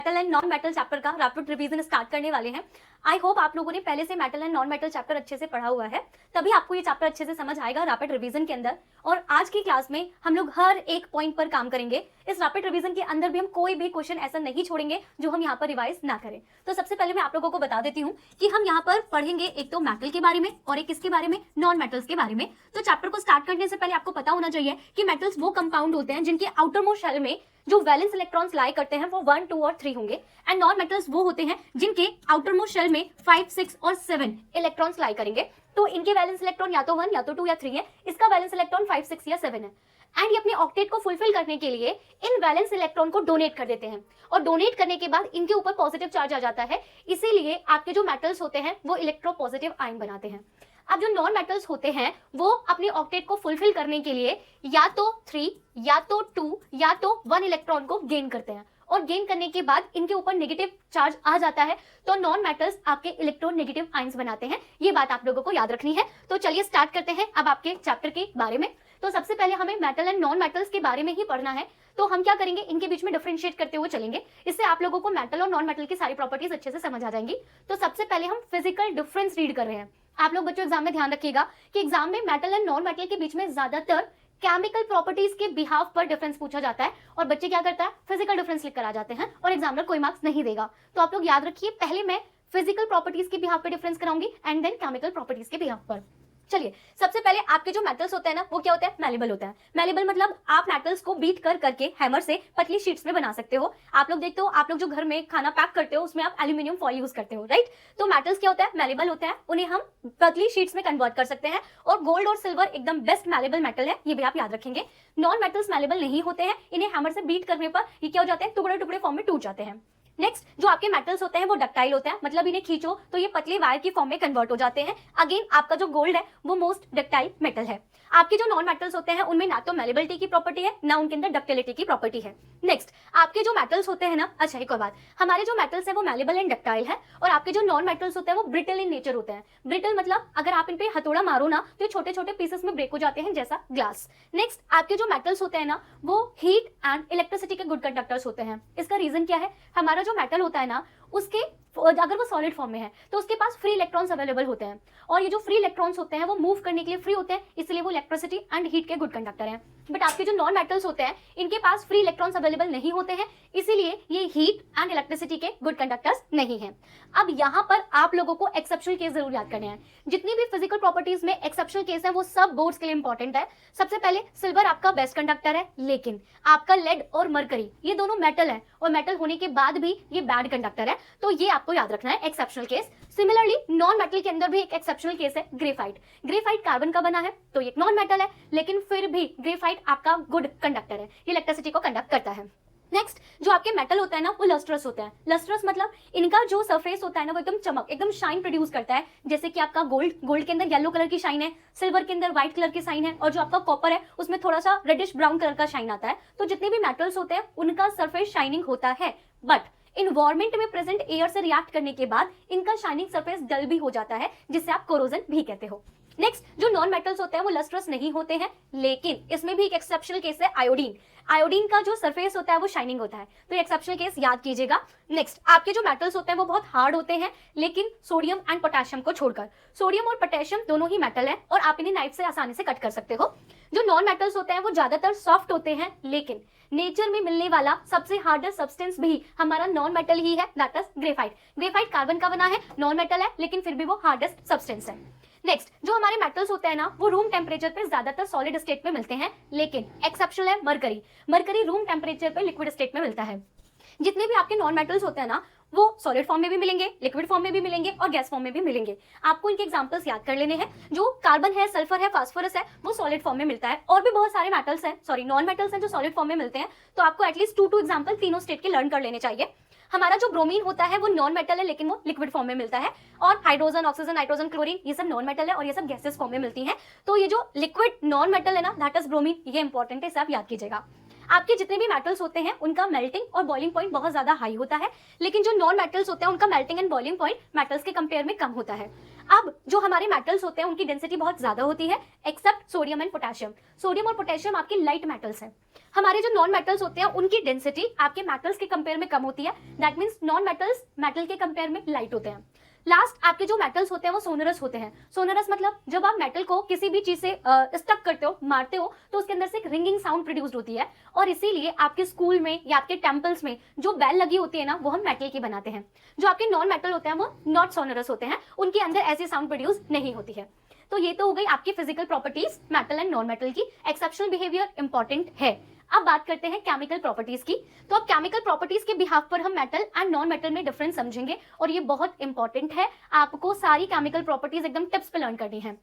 Metal and non metal chapter का rapid revision start करने वाले हैं। आई होप आप लोगों ने पहले से metal and non metal chapter अच्छे से पढ़ा हुआ है, तभी आपको ये चैप्टर अच्छे से समझ आएगा रैपिड रिवीजन के अंदर। और आज की क्लास में हम लोग हर एक पॉइंट पर काम करेंगे। इस रैपिड रिवीजन के अंदर भी हम कोई भी क्वेश्चन ऐसा नहीं छोड़ेंगे जो हम यहाँ पर रिवाइज ना करें। तो सबसे पहले मैं आप लोगों को बता देती हूँ कि हम यहाँ पर पढ़ेंगे एक तो मेटल के बारे में और एक किसके बारे में, नॉन मेटल्स के बारे में। तो चैप्टर को स्टार्ट करने से पहले आपको पता होना चाहिए कि मेटल्स वो कंपाउंड होते हैं जिनके आउटर मोस्ट शेल में जो वैलेंस इलेक्ट्रॉन्स लाई करते हैं वो 1, 2 और 3 होंगे। एंड नॉन मेटल्स वो होते हैं जिनके आउटर मोस्ट शेल में 5, 6 और 7 इलेक्ट्रॉन्स लाई करेंगे। तो इनके वैलेंस इलेक्ट्रॉन या तो 1 या तो 2 या 3 है, इसका वैलेंस इलेक्ट्रॉन 5, 6 या 7 है। एंड ये अपने ऑक्टेट को फुलफिल करने के लिए इन वैलेंस इलेक्ट्रॉन को डोनेट कर देते हैं और डोनेट करने के बाद इनके ऊपर पॉजिटिव चार्ज आ जाता है, इसीलिए आपके जो मेटल्स होते हैं वो इलेक्ट्रोपॉजिटिव आयन बनाते हैं। अब जो नॉन मेटल्स होते हैं वो अपने ऑक्टेट को फुलफिल करने के लिए या तो 3 या तो 2 या तो 1 इलेक्ट्रॉन को गेन करते हैं और गेन करने के बाद इनके ऊपर नेगेटिव चार्ज आ जाता है, तो नॉन मेटल्स आपके इलेक्ट्रोनेगेटिव आयंस बनाते हैं। ये बात आप लोगों को याद रखनी है। तो चलिए स्टार्ट करते हैं अब आपके चैप्टर के बारे में। तो सबसे पहले हमें मेटल एंड नॉन मेटल्स के बारे में ही पढ़ना है। तो हम क्या करेंगे, इनके बीच में डिफरेंशिएट करते हुए चलेंगे, इससे आप लोगों को मेटल और नॉन मेटल की सारी प्रॉपर्टीज अच्छे से समझ आ जाएंगी। तो सबसे पहले हम फिजिकल डिफरेंस रीड कर रहे हैं। आप लोग बच्चों एग्जाम में ध्यान रखिएगा कि एग्जाम में मेटल एंड नॉन मेटल के बीच में ज्यादातर केमिकल प्रॉपर्टीज के बिहाफ पर डिफरेंस पूछा जाता है और बच्चे क्या करता है, फिजिकल डिफरेंस लिख कर आ जाते हैं और एग्जामिनर कोई मार्क्स नहीं देगा। तो आप लोग याद रखिए, पहले मैं फिजिकल प्रॉपर्टीज के बिहाफ पर डिफरेंस कराऊंगी एंड देन केमिकल प्रॉपर्टीज के बिहाफ पर। चलिए सबसे पहले आपके जो मेटल्स होते हैं ना वो क्या होते हैं, मैलेबल होता है। मैलेबल मतलब आप मेटल्स को बीट कर करके हैमर से पतली शीट्स में बना सकते हो। आप लोग देखते हो, आप लोग जो घर में खाना पैक करते हो उसमें आप एल्यूमिनियम फॉइल यूज करते हो, राइट। तो मेटल्स क्या होता है, मैलेबल होता है, उन्हें हम पतली शीट्स में कन्वर्ट कर सकते हैं। और गोल्ड और सिल्वर एकदम बेस्ट मैलेबल मेटल है, ये भी आप याद रखेंगे। नॉन मेटल्स मैलेबल नहीं होते हैं, इन्हें हैमर से बीट करने पर ये क्या हो जाते हैं, टुकड़े टुकड़े फॉर्म में टूट जाते हैं। नेक्स्ट जो आपके मेटल्स होते हैं वो डक्टाइल होते हैं, मतलब इन्हें खींचो तो ये पतले वायर की फॉर्म में कन्वर्ट हो जाते हैं। अगेन आपका जो गोल्ड है वो मोस्ट डक्टाइल मेटल है। आपके जो नॉन मेटल्स होते हैं उनमें ना तो मैलेबिलिटी की प्रॉपर्टी है ना उनके अंदर डक्टिलिटी की प्रॉपर्टी है। नेक्स्ट आपके जो मेटल्स होते हैं ना, अच्छा एक और बात, हमारे जो मेटल्स है वो मैलेबल एंड डक्टाइल है और आपके जो नॉन मेटल्स होते हैं वो ब्रिटल इन नेचर होते हैं। ब्रिटल मतलब अगर आप इन पे हथौड़ा मारो ना तो छोटे छोटे पीसेस में ब्रेक हो जाते हैं, जैसा ग्लास। नेक्स्ट आपके जो मेटल्स होते हैं ना वो हीट एंड इलेक्ट्रिसिटी के गुड कंडक्टर्स होते हैं। इसका रीजन क्या है, हमारा जो मेटल होता है ना उसके अगर वो सॉलिड फॉर्म में है तो उसके पास फ्री इलेक्ट्रॉन्स अवेलेबल होते हैं और ये जो फ्री इलेक्ट्रॉन्स होते हैं वो मूव करने के लिए फ्री होते हैं, इसलिए वो इलेक्ट्रिसिटी एंड हीट के गुड कंडक्टर हैं। बट आपके जो नॉन मेटल्स होते हैं इनके पास फ्री इलेक्ट्रॉन्स अवेलेबल नहीं होते हैं, इसीलिए ये हीट एंड इलेक्ट्रिसिटी के गुड कंडक्टर्स नहीं हैं। अब यहाँ पर आप लोगों को एक्सेप्शनल केस जरूर याद करने हैं। जितनी भी फिजिकल प्रॉपर्टीज में एक्सेप्शनल केस है वो सब बोर्ड्स के लिए इंपॉर्टेंट है। सबसे पहले सिल्वर आपका बेस्ट कंडक्टर है, लेकिन आपका लेड और मरकरी ये दोनों मेटल है और मेटल होने के बाद भी ये बैड कंडक्टर है, तो ये आपको याद रखना है exceptional case. Similarly non metal के अंदर भी एक एक्सेप्शनल केस है, ग्रेफाइट। ग्रेफाइट कार्बन का बना है तो ये नॉन मेटल है, लेकिन फिर भी ग्रेफाइट आपका गुड कंडक्टर है, ये इलेक्ट्रिसिटी को कंडक्ट करता है। नेक्स्ट जो आपके मेटल होता है ना वो लस्ट्रस होता है। लस्ट्रस मतलब इनका जो सरफेस होता है ना वो एकदम चमक, एकदम शाइन प्रोड्यूस करता है। जैसे कि आपका गोल्ड के अंदर येलो कलर की शाइन है, सिल्वर के अंदर व्हाइट कलर की शाइन है और जो आपका कॉपर है उसमें थोड़ा सा रेडिश ब्राउन कलर का शाइन आता है। तो जितने भी मेटल्स होते हैं उनका सरफेस शाइनिंग होता है, बट इन्वायरमेंट में प्रेजेंट एयर से रिएक्ट करने के बाद इनका शाइनिंग सरफेस डल भी हो जाता है, जिससे आप कोरोजन भी कहते हो। नेक्स्ट जो नॉन मेटल्स होते हैं वो लस्ट्रस नहीं होते हैं, लेकिन इसमें भी एक एक्सेप्शनल केस है, आयोडीन। आयोडीन का जो सरफेस होता है वो शाइनिंग होता है, तो एक्सेप्शनल केस याद कीजिएगा। नेक्स्ट आपके जो मेटल्स होते हैं वो बहुत हार्ड होते हैं, लेकिन सोडियम एंड पोटेशियम को छोड़कर। सोडियम और पोटेशियम दोनों ही मेटल है और आप इन्हें नाइफ से आसानी से कट कर सकते हो। जो नॉन मेटल्स होते हैं वो ज्यादातर सॉफ्ट होते हैं, लेकिन नेचर में मिलने वाला सबसे हार्डेस्ट सब्सटेंस भी हमारा नॉन मेटल ही है, that is graphite. Graphite carbon का बना है, नॉन मेटल है, लेकिन फिर भी वो हार्डेस्ट सब्सटेंस है। नेक्स्ट जो हमारे मेटल्स होते हैं ना वो रूम टेम्परेचर पे ज्यादातर सॉलिड स्टेट में मिलते हैं, लेकिन एक्सेप्शनल है मरकरी। मरकरी रूम टेम्परेचर पे लिक्विड स्टेट में मिलता है। जितने भी आपके नॉन मेटल्स होते हैं ना वो सॉलिड फॉर्म में भी मिलेंगे, लिक्विड फॉर्म में भी मिलेंगे और गैस फॉर्म में भी मिलेंगे। आपको इनके एग्जांपल्स याद कर लेने हैं। जो कार्बन है, सल्फर है, फास्फोरस है, वो सॉलिड फॉर्म में मिलता है। और भी बहुत सारे मेटल्स हैं, सॉरी नॉन मेटल्स हैं जो सॉलिड फॉर्म में मिलते हैं। तो आपको एटलीस्ट 2 एग्जाम्पल तीनों स्टेट के लर्न कर लेने चाहिए। हमारा जो ब्रोमीन होता है वो नॉन मेटल है, लेकिन वो लिक्विड फॉर्म में मिलता है। और हाइड्रोजन, ऑक्सीजन, नाइट्रोजन, क्लोरीन ये सब नॉन मेटल है और ये सब गैसेस फॉर्म में मिलती हैं। तो ये जो लिक्विड नॉन मेटल है ना, दैट इज ब्रोमीन, ये इंपॉर्टेंट है, इसे आप याद कीजिएगा। आपके जितने भी मेटल्स होते हैं उनका मेल्टिंग और बॉइलिंग पॉइंट बहुत ज्यादा हाई होता है, लेकिन जो नॉन मेटल्स होते हैं उनका melting and boiling point metals के कंपेयर में कम होता है। अब जो हमारे मेटल्स होते हैं उनकी डेंसिटी बहुत ज्यादा होती है except sodium and potassium. Sodium और पोटेशियम आपके लाइट मेटल्स हैं। हमारे जो नॉन मेटल्स होते हैं उनकी डेंसिटी आपके मेटल्स के कंपेयर में कम होती है। That means non metals metal के कंपेयर में लाइट होते हैं। लास्ट आपके जो मेटल्स होते हैं वो सोनरस होते हैं। सोनरस मतलब जब आप मेटल को किसी भी चीज से स्टक करते हो, मारते हो, तो उसके अंदर से एक रिंगिंग साउंड प्रोड्यूस होती है और इसीलिए आपके स्कूल में या आपके टेम्पल्स में जो बेल लगी होती है ना, वो हम मेटल की बनाते हैं। जो आपके नॉन मेटल होते हैं वो नॉट सोनरस होते हैं, उनके अंदर ऐसी साउंड प्रोड्यूस नहीं होती है। तो ये तो हो गई आपकी physical properties metal and non metal की। एक्सेप्शनल बिहेवियर इंपॉर्टेंट है। अब बात करते हैं केमिकल प्रॉपर्टीज की। तो अब केमिकल प्रॉपर्टीज के बिहाफ पर हम मेटल एंड नॉन मेटल में डिफरेंस समझेंगे और ये बहुत इंपॉर्टेंट है। आपको सारी केमिकल प्रॉपर्टीज एकदम टिप्स पे लर्न करनी है।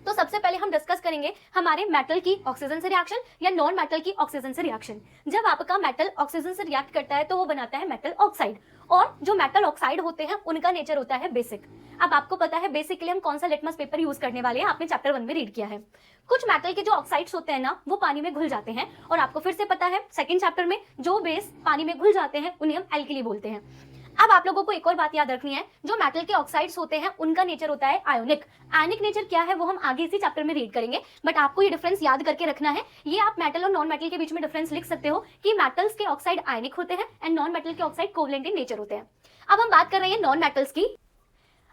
तो सबसे पहले हम डिस्कस करेंगे हमारे मेटल की ऑक्सीजन से रिएक्शन या नॉन मेटल की ऑक्सीजन से रिएक्शन। जब आपका मेटल ऑक्सीजन से रिएक्ट करता है तो वो बनाता है मेटल ऑक्साइड, और जो मेटल ऑक्साइड होते हैं उनका नेचर होता है बेसिक। अब आपको पता है बेसिक के लिए हम कौन सा लिटमस पेपर यूज करने वाले हैं, आपने चैप्टर 1 में रीड किया है। कुछ मेटल के जो ऑक्साइड्स होते हैं ना, वो पानी में घुल जाते हैं, और आपको फिर से पता है सेकंड चैप्टर में जो बेस पानी में घुल जाते हैं उन्हें हम एल्कली बोलते हैं। अब आप लोगों को एक और बात याद रखनी है, जो मेटल के ऑक्साइड्स होते हैं उनका नेचर होता है आयोनिक। आयनिक नेचर क्या है वो हम आगे इसी चैप्टर में रीड करेंगे, बट आपको ये डिफरेंस याद करके रखना है। ये आप मेटल और नॉन मेटल के बीच में डिफरेंस लिख सकते हो कि मेटल्स के ऑक्साइड आयनिक होते हैं एंड नॉन मेटल के ऑक्साइड कोवलेंट इन नेचर होते हैं। अब हम बात कर रहे हैं नॉन मेटल्स की।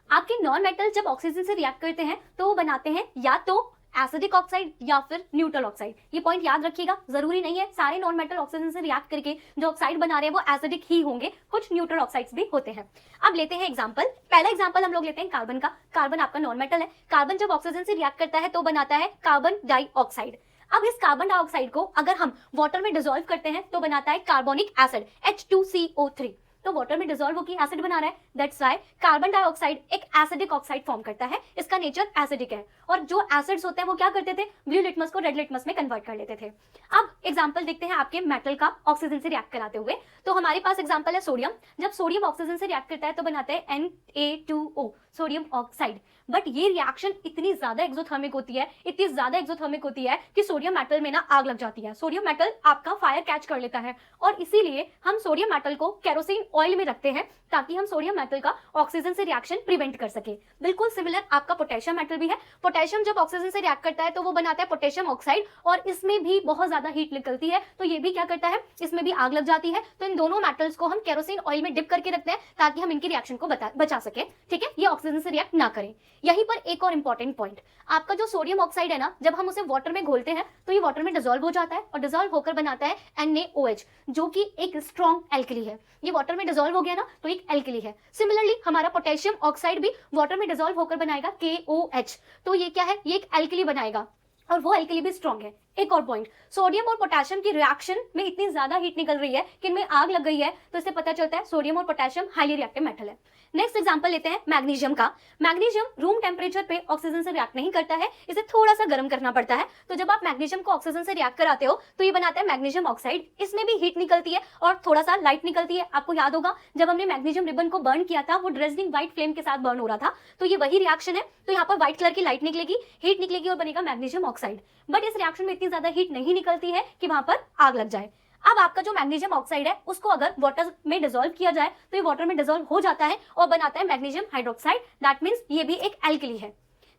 आपके नॉन मेटल जब ऑक्सीजन से रिएक्ट करते हैं तो वो बनाते हैं या तो एसिडिक ऑक्साइड या फिर न्यूट्रल ऑक्साइड। ये पॉइंट याद रखिएगा, जरूरी नहीं है सारे नॉन मेटल ऑक्सीजन से रिएक्ट करके जो ऑक्साइड बना रहे हैं वो एसिडिक ही होंगे, कुछ न्यूट्रल ऑक्साइड्स भी होते हैं। अब लेते हैं एग्जांपल। पहला एग्जांपल हम लोग लेते हैं कार्बन का। कार्बन आपका नॉन मेटल है। कार्बन जब ऑक्सीजन से रिएक्ट करता है तो बनाता है कार्बन डाइऑक्साइड। अब इस कार्बन डाइऑक्साइड को अगर हम वाटर में डिसॉल्व करते हैं तो बनाता है कार्बोनिक एसिड H2CO3। तो वाटर में डिसॉल्व होकर एसिड बना रहा है, दैट्स व्हाई कार्बन डाइऑक्साइड एक एसिडिक ऑक्साइड फॉर्म करता है। इसका नेचर एसिडिक है, और जो एसिड्स होते हैं वो क्या करते थे, ब्लू लिटमस को रेड लिटमस में कन्वर्ट कर लेते थे। अब एग्जांपल देखते हैं आपके मेटल का ऑक्सीजन से रिएक्ट कराते हुए। तो हमारे पास एग्जांपल है सोडियम। जब सोडियम ऑक्सीजन से रिएक्ट करता है तो बनाता है Na2O, सोडियम ऑक्साइड। बट ये रिएक्शन इतनी ज्यादा एक्सोथर्मिक होती है, इतनी ज्यादा एक्सोथर्मिक होती है कि सोडियम मेटल में ना आग लग जाती है। सोडियम मेटल आपका फायर कैच कर लेता है, और इसीलिए हम सोडियम मेटल को केरोसिन ऑयल में रखते हैं ताकि हम सोडियम मेटल का ऑक्सीजन से रिएक्शन प्रिवेंट कर सके। बिल्कुल सिमिलर आपका पोटेशियम मेटल भी है। पोटेशियम जब ऑक्सीजन से रिएक्ट करता है तो वो बनाता है पोटेशियम ऑक्साइड, और इसमें भी बहुत ज्यादा हीट निकलती है, तो ये भी क्या करता है, इसमें भी आग लग जाती है। तो इन दोनों मेटल्स को हम केरोसिन ऑयल में डिप करके रखते हैं ताकि हम इनकी रिएक्शन को बचा सके। ठीक है, ये ऑक्सीजन से रिएक्ट ना करें। यहीं पर एक और इंपॉर्टेंट पॉइंट, आपका जो सोडियम ऑक्साइड है ना, जब हम उसे वाटर में घोलते हैं तो ये वाटर में डिसॉल्व हो जाता है, और डिसॉल्व होकर बनाता है NaOH, जो कि एक स्ट्रॉन्ग एल्कली है। ये वाटर में डिसॉल्व हो गया ना, तो एक एल्कली है। सिमिलरली हमारा पोटेशियम ऑक्साइड भी वाटर में डिसॉल्व होकर बनाएगा KOH, तो ये क्या है, ये एक एल्कली बनाएगा, और वो एल्कली भी स्ट्रॉन्ग है। एक और पॉइंट, सोडियम और पोटेशियम की रिएक्शन में इतनी ज्यादा हीट निकल रही है कि इनमें आग लग गई है, तो इससे पता चलता है सोडियम और पोटेशियम हाईली रिएक्टिव मेटल है। नेक्स्ट एग्जांपल लेते हैं मैग्नीशियम का। मैग्नीशियम रूम टेम्परेचर पे ऑक्सीजन से रिएक्ट नहीं करता है, इसे थोड़ा सा गर्म करना पड़ता है। तो जब आप मैग्नीशियम को ऑक्सीजन से रिएक्ट कराते हो तो ये बनाता है मैग्नीशियम ऑक्साइड। इसमें भी हीट निकलती है और थोड़ा सा लाइट निकलती है। आपको याद होगा जब हमने मैग्नीशियम रिबन को बर्न किया था, वो ड्रेसलिंग व्हाइट फ्लेम के साथ बर्न हो रहा था, तो ये वही रिएक्शन है। तो यहाँ पर व्हाइट कलर की लाइट निकलेगी, हीट निकलेगी और बनेगा मैग्नीशियम ऑक्साइड। बट इस रिएक्शन में इतनी ज्यादा हीट नहीं निकलती है कि वहां पर आग लग जाए। अब आपका जो मैग्नीशियम ऑक्साइड है उसको अगर वाटर में डिसॉल्व किया जाए तो ये वाटर में डिसॉल्व हो जाता है और बनाता है मैग्नीशियम हाइड्रोक्साइड। दैट मींस ये भी एक एल्कली है।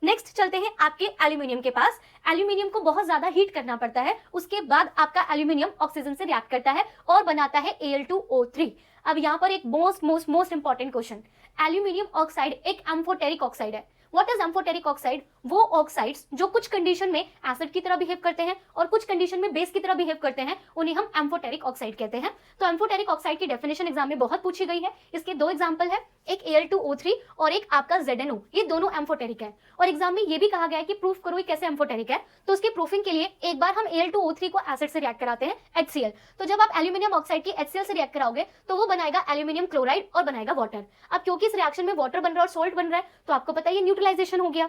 नेक्स्ट चलते हैं आपके एल्यूमिनियम के पास। एल्यूमिनियम को बहुत ज्यादा हीट करना पड़ता है, उसके बाद आपका एल्यूमिनियम ऑक्सीजन से रिएक्ट करता है और बनाता है Al2O3। अब यहाँ पर एक most important question, aluminium oxide एक एम्फोटेरिक ऑक्साइड है। What is amphoteric oxide? वो ऑक्साइड्स जो कुछ कंडीशन में एसिड की तरह बिहेव करते हैं और कुछ कंडीशन में बेस की तरह बिहेव करते हैं, उन्हें हम एम्फोटेरिक ऑक्साइड कहते हैं। तो एम्फोटेरिक ऑक्साइड की डेफिनेशन एग्जाम में बहुत पूछी गई है। इसके दो एग्जांपल है, एक Al2O3 और एक आपका ZnO। ये दोनों एम्फोटेरिक है, और एग्जाम में ये भी कहा गया है कि प्रूफ करो ये कैसे एम्फोटेरिक है। तो उसके प्रूफिंग के लिए एक बार हम Al2O3 को एसिड से रिएक्ट कराते हैं HCl। तो जब आप एल्यूमिनियम ऑक्साइड की HCl से रिएक्ट कराओगे तो वो बनाएगा एल्यूमिनियम क्लोराइड और बनाएगा वाटर। अब क्योंकि इस रिएक्शन में वाटर बन रहा है और सॉल्ट बन रहा है, तो आपको पता है ये न्यूट्रलाइजेशन हो गया।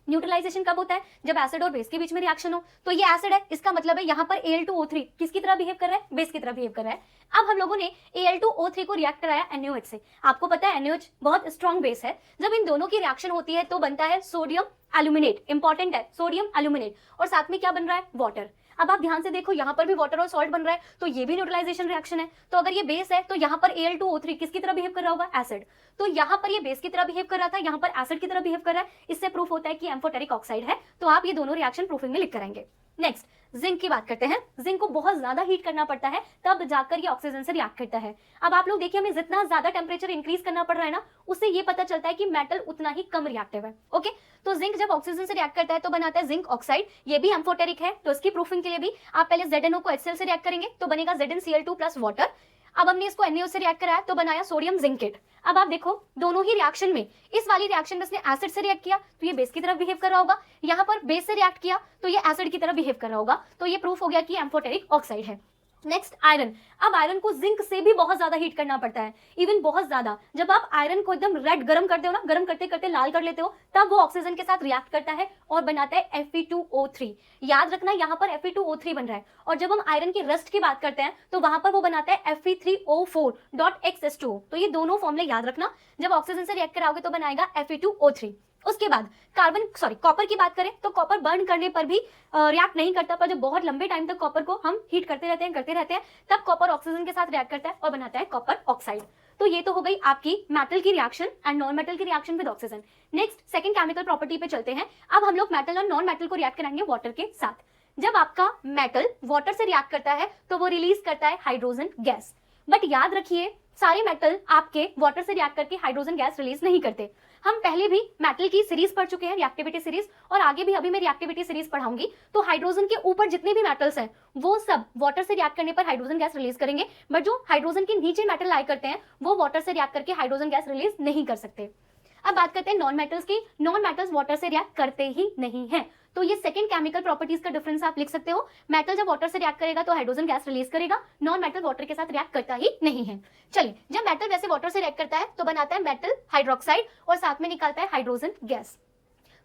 न्यूट्रलाइजेशन कब होता है? जब एसिड और बेस के बीच में रिएक्शन हो। तो ये एसिड है, इसका मतलब है यहाँ पर Al2O3 किसकी तरह बिहेव कर रहा है? बेस की तरह बिहेव कर रहा है। अब हम लोगों ने Al2O3 को रिएक्ट कराया NaOH से। आपको पता है NaOH बहुत स्ट्रॉन्ग बेस है। जब इन दोनों की रिएक्शन होती है तो बनता है सोडियम एल्यूमिनेट। इंपॉर्टेंट है, सोडियम एल्यूमिनेट, और साथ में क्या बन रहा है? वाटर। अब आप ध्यान से देखो, यहाँ पर भी वाटर और सॉल्ट बन रहा है, तो ये भी न्यूट्रलाइजेशन रिएक्शन है। तो अगर ये बेस है तो यहाँ पर Al2O3 किसकी तरह बिहेव कर रहा होगा, एसिड। तो यहाँ पर ये बेस की तरह बिहेव कर रहा था, यहाँ पर एसिड की तरह बिहेव कर रहा है। इससे प्रूफ होता है कि एम्फोटेरिक ऑक्साइड है। तो आप ये दोनों रिएक्शन प्रूफिंग में लिख कर आएंगे। नेक्स्ट जिंक की बात करते हैं। जिंक को बहुत ज्यादा हीट करना पड़ता है, तब जाकर ये ऑक्सीजन से रिएक्ट करता है। अब आप लोग देखिए, हमें जितना ज्यादा टेम्परेचर इंक्रीज करना पड़ रहा है ना, उससे ये पता चलता है कि मेटल उतना ही कम रिएक्टिव है। ओके, तो जिंक जब ऑक्सीजन से रिएक्ट करता है तो बनाता है जिंक ऑक्साइड। ये भी एम्फोटेरिक है, तो इसकी प्रूफिंग के लिए भी आप पहले ZnO को HCl से रिएक्ट करेंगे तो बनेगा ZnCl2 प्लस वाटर। अब हमने इसको NaO से रिएक्ट कराया तो बनाया सोडियम जिंकेट। अब आप देखो, दोनों ही रिएक्शन में, इस वाली रिएक्शन में इसने एसिड से रिएक्ट किया तो ये बेस की तरफ बिहेव कर रहा होगा, यहाँ पर बेस से रिएक्ट किया तो ये एसिड की तरफ बिहेव कर रहा होगा। तो ये प्रूफ हो गया कि एम्फोटेरिक ऑक्साइड है। Next iron. अब आयरन को जिंक से भी बहुत ज्यादा हीट करना पड़ता है, इवन बहुत ज्यादा। जब आप आयरन को एकदम रेड गर्म करते हो ना, गर्म करते करते लाल कर लेते हो, तब वो ऑक्सीजन के साथ रिएक्ट करता है और बनाता है Fe2O3। याद रखना, यहाँ पर Fe2O3 बन रहा है। और जब हम आयरन की रस्ट की बात करते हैं तो वहां पर वो बनाता है Fe3O4.XS2। तो ये दोनों फॉर्मूले याद रखना, जब ऑक्सीजन से रिएक्ट कराओगे तो बनाएगा Fe2O3। उसके बाद कॉपर की बात करें तो कॉपर बर्न करने पर भी रिएक्ट नहीं करता, पर जब बहुत लंबे टाइम तक कॉपर को हम हीट करते रहते हैं तब कॉपर ऑक्सीजन के साथ रिएक्ट करता है और बनाता है कॉपर ऑक्साइड। तो ये तो हो गई आपकी मेटल की रिएक्शन एंड नॉन मेटल की reaction with oxygen. Next second chemical property पे चलते हैं। अब हम लोग मेटल और नॉन मेटल को रिएक्ट कराएंगे वाटर के साथ। जब आपका मेटल वाटर से रिएक्ट करता है तो वो रिलीज करता है हाइड्रोजन गैस। बट याद रखिए, सारे मेटल आपके वाटर से रिएक्ट करके हाइड्रोजन गैस रिलीज नहीं करते। हम पहले भी मेटल की सीरीज पढ़ चुके हैं, रिएक्टिविटी सीरीज, और आगे भी अभी मैं रिएक्टिविटी सीरीज पढ़ाऊंगी। तो हाइड्रोजन के ऊपर जितने भी मेटल्स हैं वो सब वाटर से रिएक्ट करने पर हाइड्रोजन गैस रिलीज करेंगे, बट जो हाइड्रोजन के नीचे मेटल लाए करते हैं वो वाटर से रिएक्ट करके हाइड्रोजन गैस रिलीज नहीं कर सकते। अब बात करते हैं नॉन मेटल्स की। नॉन मेटल्स वाटर से रिएक्ट करते ही नहीं है। तो ये सेकंड केमिकल प्रॉपर्टीज का डिफरेंस आप लिख सकते हो। मेटल जब वाटर से रिएक्ट करेगा तो हाइड्रोजन गैस रिलीज करेगा, नॉन मेटल वाटर के साथ रिएक्ट करता ही नहीं है। चलिए, जब मेटल वैसे वाटर से रिएक्ट करता है तो बनाता है मेटल हाइड्रोक्साइड और साथ में निकालता है हाइड्रोजन गैस।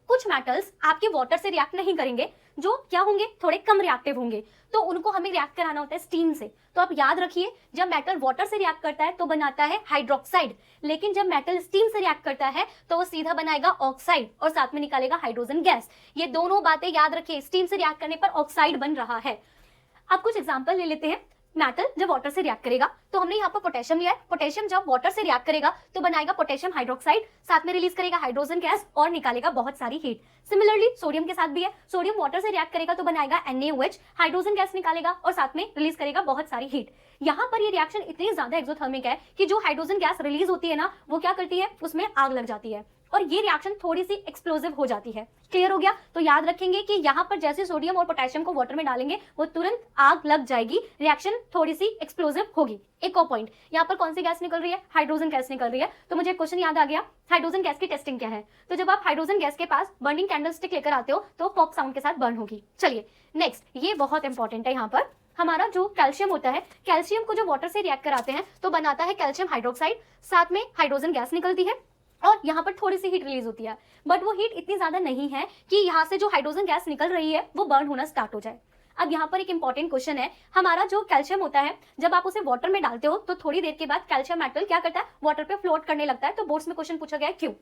कुछ मेटल्स आपके वाटर से रिएक्ट नहीं करेंगे, जो क्या होंगे, थोड़े कम रिएक्टिव होंगे, तो उनको हमें रिएक्ट कराना होता है स्टीम से। तो आप याद रखिए, जब मेटल वाटर से रिएक्ट करता है तो बनाता है हाइड्रोक्साइड, लेकिन जब मेटल स्टीम से रिएक्ट करता है तो वो सीधा बनाएगा ऑक्साइड और साथ में निकालेगा हाइड्रोजन गैस। ये दोनों बातें याद रखिए, स्टीम से रिएक्ट करने पर ऑक्साइड बन रहा है। अब कुछ एग्जांपल ले लेते हैं। मेटल जब वाटर से रिएक्ट करेगा तो हमने यहाँ पर पोटेशियम लिया है। पोटेशियम जब वाटर से रिएक्ट करेगा तो बनाएगा पोटेशियम हाइड्रोक्साइड, साथ में रिलीज करेगा हाइड्रोजन गैस और निकालेगा बहुत सारी हीट। सिमिलरली सोडियम के साथ भी है। सोडियम वाटर से रिएक्ट करेगा तो बनाएगा NaOH, हाइड्रोजन गैस निकालेगा और साथ में रिलीज करेगा बहुत सारी हीट। यहाँ पर ये रिएक्शन इतनी ज्यादा एक्सोथर्मिक है कि जो हाइड्रोजन गैस रिलीज होती है ना, वो क्या करती है, उसमें आग लग जाती है और ये रिएक्शन थोड़ी सी एक्सप्लोसिव हो जाती है। क्लियर हो गया? तो याद रखेंगे कि यहाँ पर जैसे सोडियम और पोटेशियम को वाटर में डालेंगे वो तुरंत आग लग जाएगी, रिएक्शन थोड़ी सी एक्सप्लोसिव होगी। एक और पॉइंट, यहाँ पर कौन सी गैस निकल रही है, हाइड्रोजन गैस निकल रही है। तो मुझे क्वेश्चन याद आ गया, हाइड्रोजन गैस की टेस्टिंग क्या है। तो जब आप हाइड्रोजन गैस के पास बर्निंग कैंडल स्टिक लेकर आते हो तो पॉप साउंड के साथ बर्न होगी। चलिए नेक्स्ट, ये बहुत इंपॉर्टेंट है। यहाँ पर हमारा जो कैल्शियम होता है, कैल्शियम को जो वाटर से रिएक्ट कराते हैं तो बनाता है कैल्शियम हाइड्रोक्साइड, साथ में हाइड्रोजन गैस निकलती है और यहाँ पर थोड़ी सी हीट रिलीज होती है, बट वो हीट इतनी ज्यादा नहीं है कि यहाँ से जो हाइड्रोजन गैस निकल रही है वो बर्न होना स्टार्ट हो जाए। अब यहाँ पर एक इंपॉर्टेंट क्वेश्चन है, हमारा जो कैल्शियम होता है जब आप उसे वाटर में डालते हो तो थोड़ी देर के बाद कैल्शियम मेटल क्या करता है, वाटर पे फ्लोट करने लगता है। तो बोर्ड्स में क्वेश्चन पूछा गया है क्यों?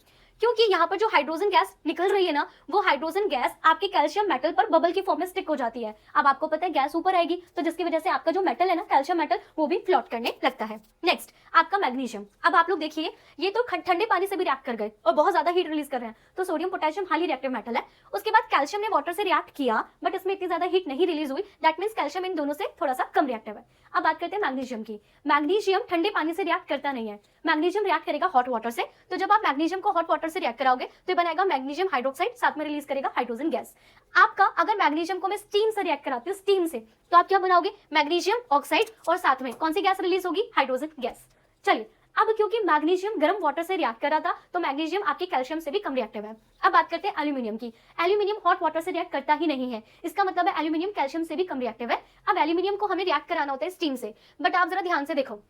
क्योंकि यहाँ पर जो हाइड्रोजन गैस निकल रही है ना, वो हाइड्रोजन गैस आपके कैल्शियम मेटल पर बबल की फॉर्म में स्टिक हो जाती है। अब आपको पता है गैस ऊपर आएगी, तो जिसकी वजह से आपका जो मेटल है ना, कैल्शियम मेटल, वो भी फ्लोट करने लगता है। नेक्स्ट आपका मैग्नीशियम। अब आप लोग देखिए, ये तो ठंडे पानी से भी रिएक्ट कर गए और बहुत ज्यादा हीट रिलीज कर रहे हैं, तो sodium potassium highly reactive metal है। उसके बाद कैल्शियम ने वाटर से रिएक्ट किया बट इसमें इतनी ज्यादा हीट नहीं रिलीज हुई, दैट मींस कैल्शियम इन दोनों से थोड़ा सा कम रिएक्टिव है। अब बात करते हैं मैग्नीशियम की। मैग्नीशियम ठंडे पानी से रिएक्ट करता नहीं है, मैग्नीशियम रिएक्ट करेगा हॉट वाटर से। तो जब आप मैग्नीशियम को हॉट वाटर से रिएक्ट कराओगे तो ये बनाएगा मैग्नीशियम हाइड्रोक्साइड, साथ में रिलीज करेगा हाइड्रोजन गैस। आपका अगर मैग्नीशियम को मैं स्टीम से रिएक्ट कराती हूँ, स्टीम से, तो आप क्या बनाओगे, मैग्नीशियम ऑक्साइड और साथ में कौन सी गैस रिलीज होगी, हाइड्रोजन गैस। चलिए, अब क्योंकि मैग्नीशियम गर्म वाटर से रिएक्ट कर रहा था तो मैग्नीशियम आपके कैल्शियम से भी कम रिएक्टिव है। अब बात करते हैं एल्यूमिनियम की। एल्यूमिनियम हॉट वाटर से रिएक्ट करता ही नहीं है, इसका मतलब है एल्यूमिनियम कैल्शियम से भी कम रिएक्टिव है। अब एल्यूमिनियम को हमें रिएक्ट कराना होता है स्टीम से, बट आप जरा ध्यान से देखो,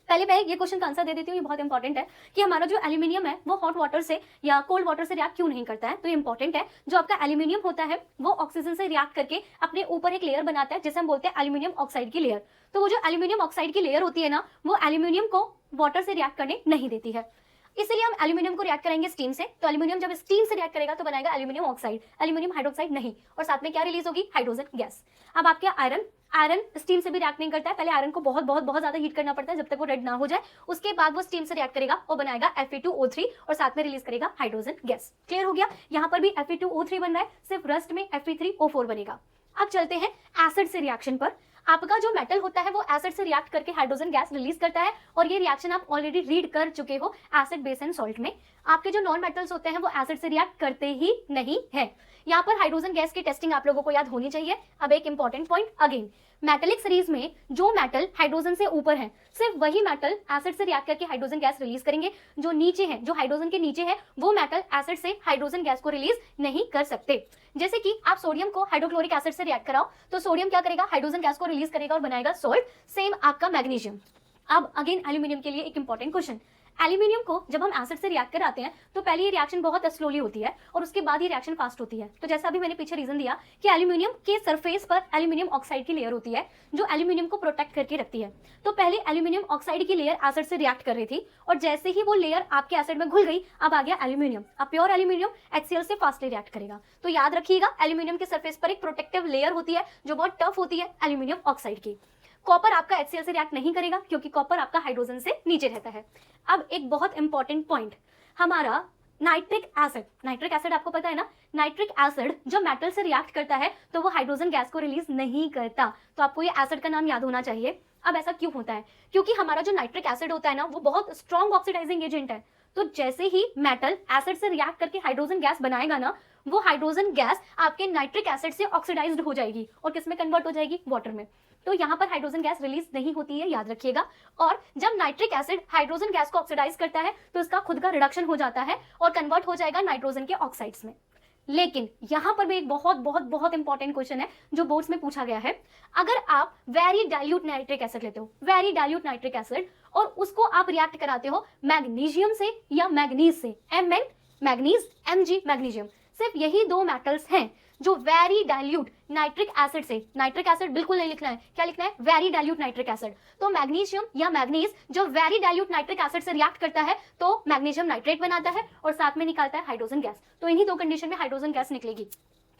पहले मैं ये क्वेश्चन का आंसर दे देती हूँ, ये बहुत इंपॉर्टेंट है कि हमारा जो एल्यूमिनियम है वो हॉट वाटर से या कोल्ड वाटर से रिएक्ट क्यों नहीं करता है। तो ये इंपॉर्टेंट है, जो आपका एल्यूमिनियम होता है वो ऑक्सीजन से रिएक्ट करके अपने ऊपर एक लेयर बनाता है जिसे हम बोलते हैं एल्यूमिनियम ऑक्साइड की लेयर। तो वो जो एल्यूमिनियम ऑक्साइड की लेयर होती है ना, वो एल्यूमिनियम को वाटर से रिएक्ट करने नहीं देती है। इसीलिए हम एल्यूमिनियम को रिएक्ट कराएंगे स्टीम से। तो एल्यूमिनियम जब स्टीम से रिएक्ट करेगा तो बनाएगा एल्यूमिनियम ऑक्साइड, एल्यूमिनियम हाइड्रोक्साइड नहीं, और साथ में क्या रिलीज होगी, हाइड्रोजन गैस। अब आपके आयरन स्टीम से भी रिएक्ट नहीं करता है, पहले आयरन को बहुत बहुत बहुत ज्यादा हीट करना पड़ता है जब तक वो रेड ना हो जाए, उसके बाद वो स्टीम से रिएक्ट करेगा और बनाएगा Fe2O3 और साथ में रिलीज करेगा हाइड्रोजन गैस। क्लियर हो गया? यहाँ पर भी Fe2O3 बन रहा है, सिर्फ रस्ट में Fe3O4 बनेगा। अब चलते हैं एसिड से रिएक्शन पर। आपका जो मेटल होता है वो एसिड से रिएक्ट करके हाइड्रोजन गैस रिलीज करता है, और ये रिएक्शन आप ऑलरेडी रीड कर चुके हो एसिड बेस एंड सॉल्ट में। आपके जो नॉन मेटल्स होते हैं वो एसिड से रिएक्ट करते ही नहीं है। यहाँ पर हाइड्रोजन गैस की टेस्टिंग आप लोगों को याद होनी चाहिए। अब एक important point again, metallic series में जो मेटल हाइड्रोजन से ऊपर है सिर्फ वही मेटल एसिड से रिएक्ट करके हाइड्रोजन गैस रिलीज करेंगे। जो नीचे है, जो हाइड्रोजन के नीचे है, वो मेटल एसिड से हाइड्रोजन गैस को रिलीज नहीं कर सकते। जैसे कि आप सोडियम को हाइड्रोक्लोरिक एसिड से रिएक्ट कराओ तो सोडियम क्या करेगा, हाइड्रोजन गैस को रिलीज करेगा और बनाएगा सॉल्ट। सेम आपका मैग्नीशियम। अब अगेन एल्यूमिनियम के लिए एक इंपॉर्टेंट क्वेश्चन, एल्यूमिनियम को जब हम एसिड से रिएक्ट कराते हैं तो पहले ये रिएक्शन बहुत स्लोली होती है और उसके बाद ये रिएक्शन फास्ट होती है। तो जैसा अभी मैंने पीछे रीजन दिया कि एल्यूमिनियम के सरफेस पर एल्यूमिनियम ऑक्साइड की लेयर होती है जो एल्यूमिनियम को प्रोटेक्ट करके रखती है। तो पहले एल्यूमिनियम ऑक्साइड की लेयर एसिड से रिएक्ट कर रही थी, और जैसे ही वो लेयर आपके एसिड में घुल गई, अब आ गया एल्यूमिनियम। अब प्योर एल्यूमिनियम HCl से फास्टली रिएक्ट करेगा। तो याद रखिएगा, एल्यूमिनियम के सरफेस पर एक प्रोटेक्टिव लेयर होती है जो बहुत टफ होती है एल्यूमिनियम ऑक्साइड की। कॉपर आपका HCl से रिएक्ट नहीं करेगा क्योंकि कॉपर आपका हाइड्रोजन से नीचे रहता है। अब एक बहुत इंपॉर्टेंट पॉइंट, हमारा नाइट्रिक एसिड आपको पता है ना, नाइट्रिक एसिड जब मेटल से रिएक्ट करता है तो वो हाइड्रोजन गैस को रिलीज नहीं करता। तो आपको ये एसिड का नाम याद होना चाहिए। अब ऐसा क्यों होता है? क्योंकि हमारा जो नाइट्रिक एसिड होता है ना, वो बहुत स्ट्रॉन्ग ऑक्सीडाइजिंग एजेंट है। तो जैसे ही मेटल एसिड से रिएक्ट करके हाइड्रोजन गैस बनाएगा ना, वो हाइड्रोजन गैस आपके नाइट्रिक एसिड से ऑक्सीडाइज्ड हो जाएगी और किस में कन्वर्ट हो जाएगी, वाटर में। तो यहाँ पर हाइड्रोजन गैस रिलीज नहीं होती है, याद रखिएगा। और जब नाइट्रिक एसिड हाइड्रोजन गैस को ऑक्सीडाइज करता है तो इसका खुद का रिडक्शन हो जाता है और कन्वर्ट हो जाएगा नाइट्रोजन के ऑक्साइड्स में। लेकिन यहाँ पर भी एक बहुत बहुत बहुत इंपॉर्टेंट क्वेश्चन है जो बोर्ड्स में पूछा गया है। अगर आप वेरी डाइल्यूट नाइट्रिक एसिड लेते हो, वेरी डाइल्यूट नाइट्रिक एसिड, और उसको आप रिएक्ट कराते हो मैग्नीशियम से या मैग्नीज से, Mn मैग्नीज, Mg मैग्नीशियम, सिर्फ यही दो मेटल्स हैं जो वेरी डाइल्यूट नाइट्रिक एसिड से, नाइट्रिक एसिड बिल्कुल नहीं लिखना है, क्या लिखना है, वेरी डाइल्यूट नाइट्रिक एसिड। तो मैग्नीशियम या मैग्नीज जब वेरी डाइल्यूट नाइट्रिक एसिड से रिएक्ट करता है तो मैग्नीशियम नाइट्रेट बनाता है और साथ में निकालता है हाइड्रोजन गैस। तो इन्हीं दो कंडीशन में हाइड्रोजन गैस निकलेगी।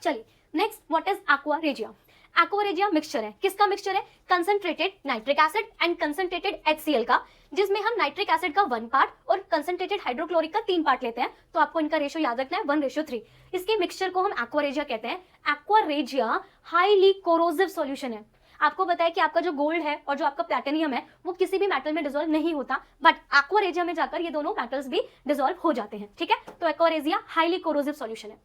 चलिए next, what is aqua regia? Aqua regia mixture है, किसका मिक्सचर है, concentrated nitric acid and concentrated HCl का, जिसमें हम नाइट्रिक एसिड का 1 पार्ट और कंसंट्रेटेड हाइड्रोक्लोरिक का 3 पार्ट लेते हैं। तो आपको इनका रेशियो याद रखना है 1:3। इसके मिक्सचर को हम एक्वा रेजिया कहते हैं। Aqua regia highly corrosive solution है। आपको पता है कि आपका जो गोल्ड है और जो आपका प्लैटिनियम है वो किसी भी मेटल में डिसॉल्व नहीं होता, बट एक्वा रेजिया में जाकर ये दोनों मेटल्स भी डिसॉल्व हो जाते हैं। ठीक है, तो aqua regia highly corrosive solution है।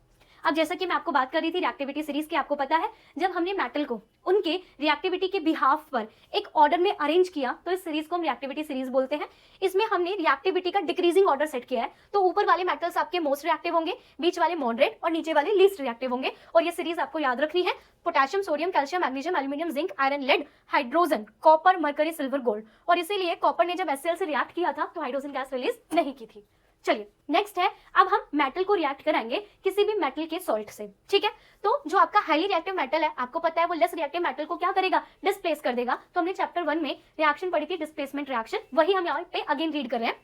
अब जैसा कि मैं आपको बात कर रही थी रिएक्टिविटी सीरीज की, आपको पता है जब हमने मेटल को उनके रिएक्टिविटी के बिहाफ पर एक ऑर्डर में अरेंज किया तो इस सीरीज को हम रिएक्टिविटी सीरीज बोलते हैं। इसमें हमने रिएक्टिविटी का डिक्रीजिंग ऑर्डर सेट किया है। तो ऊपर वाले मेटल्स आपके मोस्ट रिएक्टिव होंगे, बीच वाले मॉडरेट और नीचे वाले लीस्ट रिएक्टिव होंगे। और ये सीरीज आपको याद रखनी है, potassium, sodium, calcium, magnesium, aluminium, zinc, iron, lead, hydrogen, copper, mercury, silver, gold. और इसीलिए कॉपर ने जब HCl से रिएक्ट किया था तो हाइड्रोजन गैस रिलीज नहीं की थी। चलिए नेक्स्ट है, अब हम मेटल को रिएक्ट कराएंगे किसी भी मेटल के सॉल्ट से। ठीक है, तो जो आपका हाईली रिएक्टिव मेटल है, आपको पता है वो लेस रिएक्टिव मेटल को क्या करेगा, डिस्प्लेस कर देगा। तो हमने चैप्टर 1 में रिएक्शन पढ़ी थी, डिस्प्लेसमेंट रिएक्शन, वही हम यहाँ पे अगेन रीड कर रहे हैं।